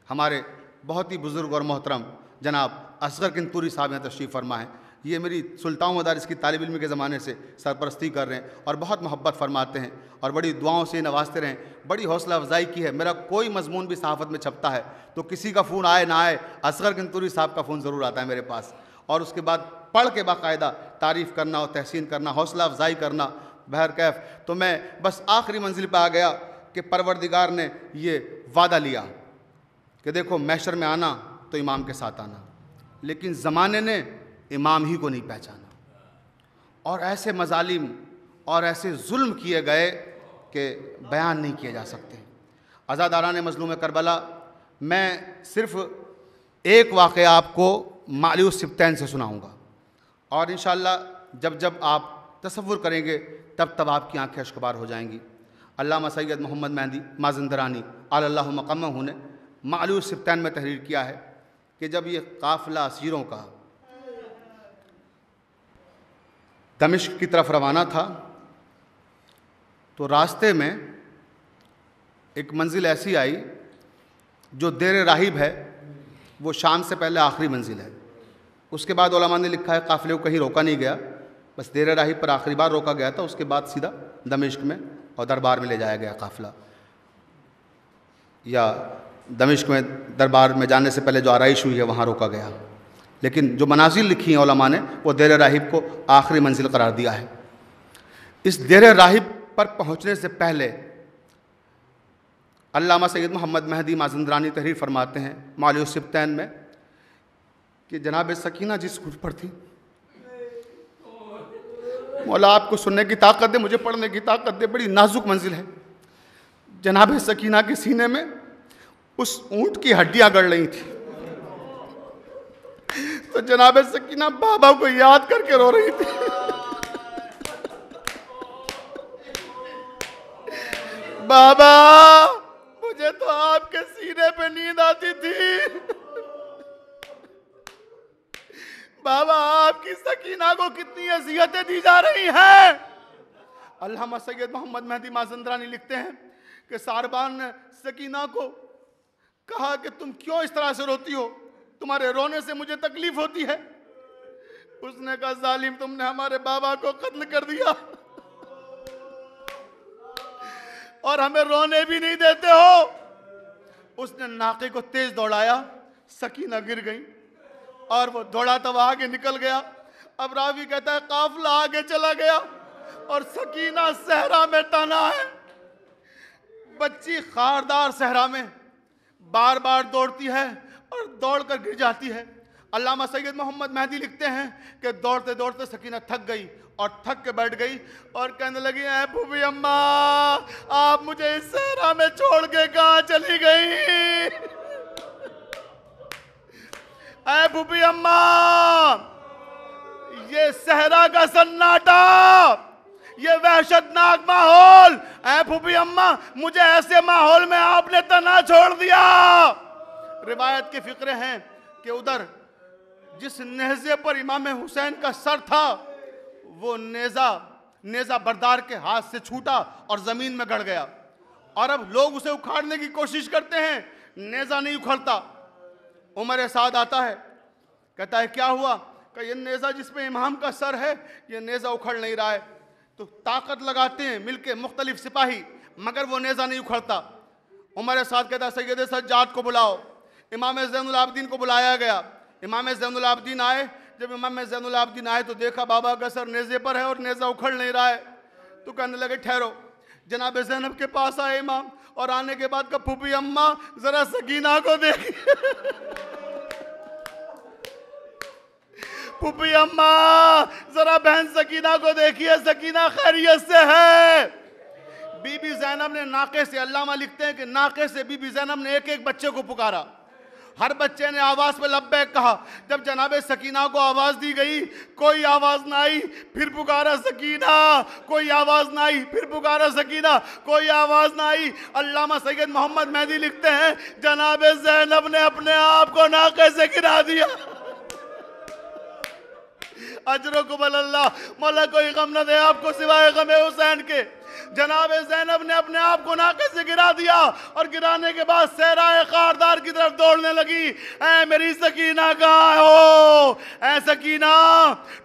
हमारे बहुत ही बुज़ुर्ग और मोहतरम जनाब असगर किंतूरी साहब यहाँ तशरीफ़ फरमा है। ये मेरी सुल्तान मदारिस की तालिब इल्म के ज़माने से सरपरस्ती कर रहे हैं और बहुत मोहब्बत फरमाते हैं और बड़ी दुआओं से नवाजते रहें। बड़ी हौसला अफजाई की है। मेरा कोई मजमून भी सहाफ़त में छपता है तो किसी का फ़ोन आए ना आए, असगर किंतूरी साहब का फ़ोन ज़रूर आता है मेरे पास, और उसके बाद पढ़ के बाकायदा तारीफ़ करना और तहसीन करना, हौसला अफजाई करना। बहर कैफ तो मैं बस आखिरी मंजिल पर आ गया कि परवरदिगार ने ये वादा लिया कि देखो महशर में आना तो इमाम के साथ आना, लेकिन ज़माने ने इमाम ही को नहीं पहचाना और ऐसे मजालिम और ऐसे जुल्म किए गए कि बयान नहीं किए जा सकते। अज़ादारान मज़लूम करबला, मैं सिर्फ़ एक वाक़या आपको मालूस सिब्तैन से सुनाऊँगा और इंशाअल्लाह जब जब आप तसव्वुर करेंगे तब तब आपकी आँखें अश्कबार हो जाएंगी। अल्लामा सैयद मोहम्मद मेहदी माज़ंदरानी अल्लाहु मक़म्महू ने मालूस सिब्तैन में तहरीर किया है कि जब ये काफ़िला असीरों का दमिश्क की तरफ रवाना था तो रास्ते में एक मंजिल ऐसी आई जो देर राहिब है, वो शाम से पहले आखिरी मंजिल है। उसके बाद उलमा ने लिखा है काफ़िले को कहीं रोका नहीं गया, बस देर राहिब पर आखिरी बार रोका गया था। उसके बाद सीधा दमिश्क में और दरबार में ले जाया गया काफ़िला, या दमिश्क में दरबार में जाने से पहले जो आराइश हुई है वहाँ रोका गया। लेकिन जो मनाजिल लिखी हैं उलमा ने वो देर राहिब को आखिरी मंजिल करार दिया है। इस देर राहिब पर पहुँचने से पहले अल्लामा सैयद मोहम्मद मेहदी माज़ंदरानी तहरीर फरमाते हैं मालूस सिब्तैन में कि जनाब सकीना जिस कुछ पर थी, मौला आपको सुनने की ताकत दे, मुझे पढ़ने की ताकत दे, बड़ी नाजुक मंजिल है। जनाब सकीना के सीने में उस ऊंट की हड्डियां गड़ रही थी तो जनाब सकीना बाबा को याद करके रो रही थी। बाबा मुझे तो आपके सीने पे नींद आती थी, बाबा आपकी सकीना को कितनी अज़ियतें दी जा रही हैं। अल्लामा सैयद मोहम्मद मेहदी माज़ंदरानी लिखते हैं कि सारबान ने सकीना को कहा कि तुम क्यों इस तरह से रोती हो, तुम्हारे रोने से मुझे तकलीफ होती है। उसने कहा जालिम तुमने हमारे बाबा को कत्ल कर दिया और हमें रोने भी नहीं देते हो। उसने नाके को तेज दौड़ाया, सकीना गिर गई और वो दौड़ाता हुआ आगे निकल गया। अब रावी कहता है काफिला आगे चला गया और सकीना सहरा में तना है। बच्ची खारदार सहरा में बार बार दौड़ती है और दौड़कर गिर जाती है। अल्लामा सैयद मोहम्मद मेहदी लिखते हैं कि दौड़ते दौड़ते सकीना थक गई और थक के बैठ गई और कहने लगी ऐ फूफी अम्मा आप मुझे इस सहरा में छोड़ के कहाँ चली गई। ऐ फूफी अम्मा ये सहरा का सन्नाटा, ये वहशतनाक माहौल, ऐ फूफी अम्मा मुझे ऐसे माहौल में आपने तना छोड़ दिया। रिवायत के फिक्रे हैं कि उधर जिस नेज़े पर इमाम हुसैन का सर था वो नेज़ा बरदार के हाथ से छूटा और ज़मीन में गड़ गया और अब लोग उसे उखाड़ने की कोशिश करते हैं, नेज़ा नहीं उखड़ता। उमर साद आता है, कहता है क्या हुआ, कि ये नेज़ा जिसमें इमाम का सर है ये नेज़ा उखड़ नहीं रहा है। तो ताकत लगाते हैं मिलके मुख्तलिफ सिपाही, मगर वो नेज़ा नहीं उखड़ता। उमर साद कहता है सैयद सज्जाद को बुलाओ। इमाम ज़ैनुल आबिदीन को बुलाया गया। इमाम ज़ैनुल आबिदीन आए। जब इमाम ज़ैनुल आबिदीन आए तो देखा बाबा का सर नेज़े पर है और नेज़ा उखड़ नहीं रहा है। तो कहने लगे ठहरो। जनाब ज़ैनब के पास आए इमाम और आने के बाद कहा फूफी अम्मा जरा सकीना को देखिए। फूफी अम्मा जरा बहन सकीना को देखिए, सकीना खैरियत से है। बीबी ज़ैनब जैनब ने नाके से, अल्लामा लिखते हैं कि नाके से बीबी जैनब ने एक एक बच्चे को पुकारा। हर बच्चे ने आवाज़ पे लब्बैक कहा। जब जनाब सकीना को आवाज़ दी गई, कोई आवाज़ ना आई, फिर पुकारा सकीना, कोई आवाज़ ना आई, फिर पुकारा सकीना, कोई आवाज़ ना आई। अल्लामा सैयद मोहम्मद मेहदी लिखते हैं जनाब ज़ैनब ने अपने आप को नाके से गिरा दिया। अजरो को अल्लाह, मौला कोई गम न दे आपको सिवाय गमे हुसैन के। जनाब ज़ैनब ने अपने आप को नाके से गिरा दिया और गिराने के बाद सहराए खारदार की तरफ दौड़ने लगी। ऐ मेरी सकीना कहाँ हो? ऐ सकीना,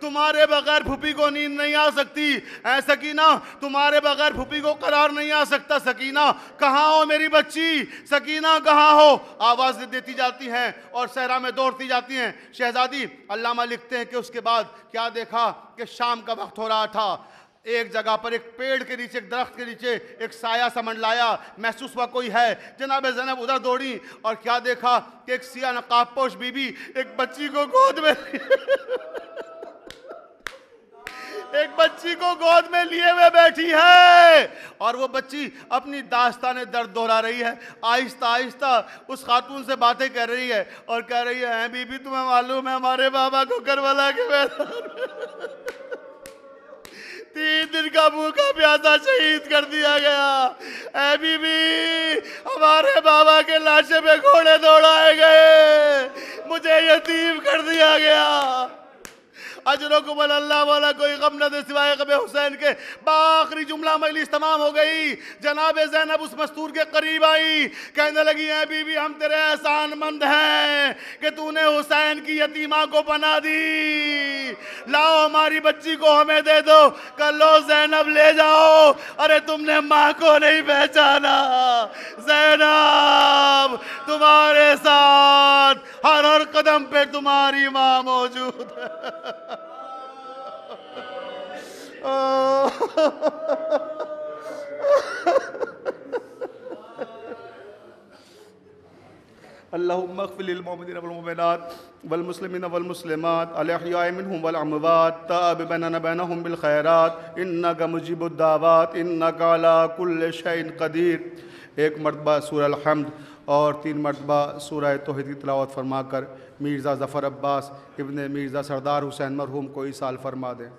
तुम्हारे बगैर फूफी को नींद नहीं आ सकती। ऐ सकीना, तुम्हारे बगैर फूफी को करार नहीं आ सकता। सकीना कहाँ हो मेरी बच्ची? सकीना कहाँ हो? आवाज़ें देती जाती हैं और सहरा में दौड़ती जाती हैं। शहजादी, अल्लामा लिखते हैं कि उसके बाद क्या देखा कि शाम का वक्त हो रहा था। एक जगह पर एक पेड़ के नीचे, एक दरख्त के नीचे एक साया सा मंडलाया, महसूस हुआ कोई है। जनाब ज़ैनब उधर दौड़ी और क्या देखा कि एक सिया नकाबपोश बीबी एक बच्ची को गोद में एक बच्ची को गोद में लिए हुए बैठी है और वो बच्ची अपनी दास्तान दर्द दोहरा रही है। आहिस्ता आहिस्ता उस खातून से बातें कर रही है और कह रही है, बीबी तुम्हें मालूम है हमारे बाबा को करबला के मैदान 3 दिन का भूखा प्यासा शहीद कर दिया गया। ऐ बीबी, हमारे बाबा के लाशे पे घोड़े दौड़ाए गए, मुझे यतीम कर दिया गया। अजरों को बोल अल्लाह वाला कोई गम न दे सिवाय गम हुसैन के। आखिरी जुमला मजलिस तमाम हो गई। जनाब ज़ैनब उस मस्तूर के करीब आई, कहने लगी, है बीबी हम तेरे एहसानमंद हैं कि तूने हुसैन की यतीमा को पना दी। लाओ हमारी बच्ची को हमें दे दो। कल लो ज़ैनब ले जाओ। अरे तुमने माँ को नहीं पहचाना। ज़ैनब तुम्हारे साथ हर हर कदम पे तुम्हारी माँ मौजूद है। अल्लाहुम्मा अग़फ़िर लिल मुमिनीन वल मुमिनात वल मुस्लिमीन वल मुस्लिमात अल अहयाइ मिनहुम वल अमवात ताब बैनना बैनहुम बिल खैरात इन्नका मुजीबुद दावात इन्नका अला कुल्लि शैइन क़दीर। एक मरतबा सूरह अल हम्द और 3 मरतबा सूरह तौहीद की तिलावत फरमाकर मीर्ज़ा ज़फ़र अब्बास इब्ने मीर्ज़ा सरदार हुसैन मरहूम को ईसाल फरमा दें।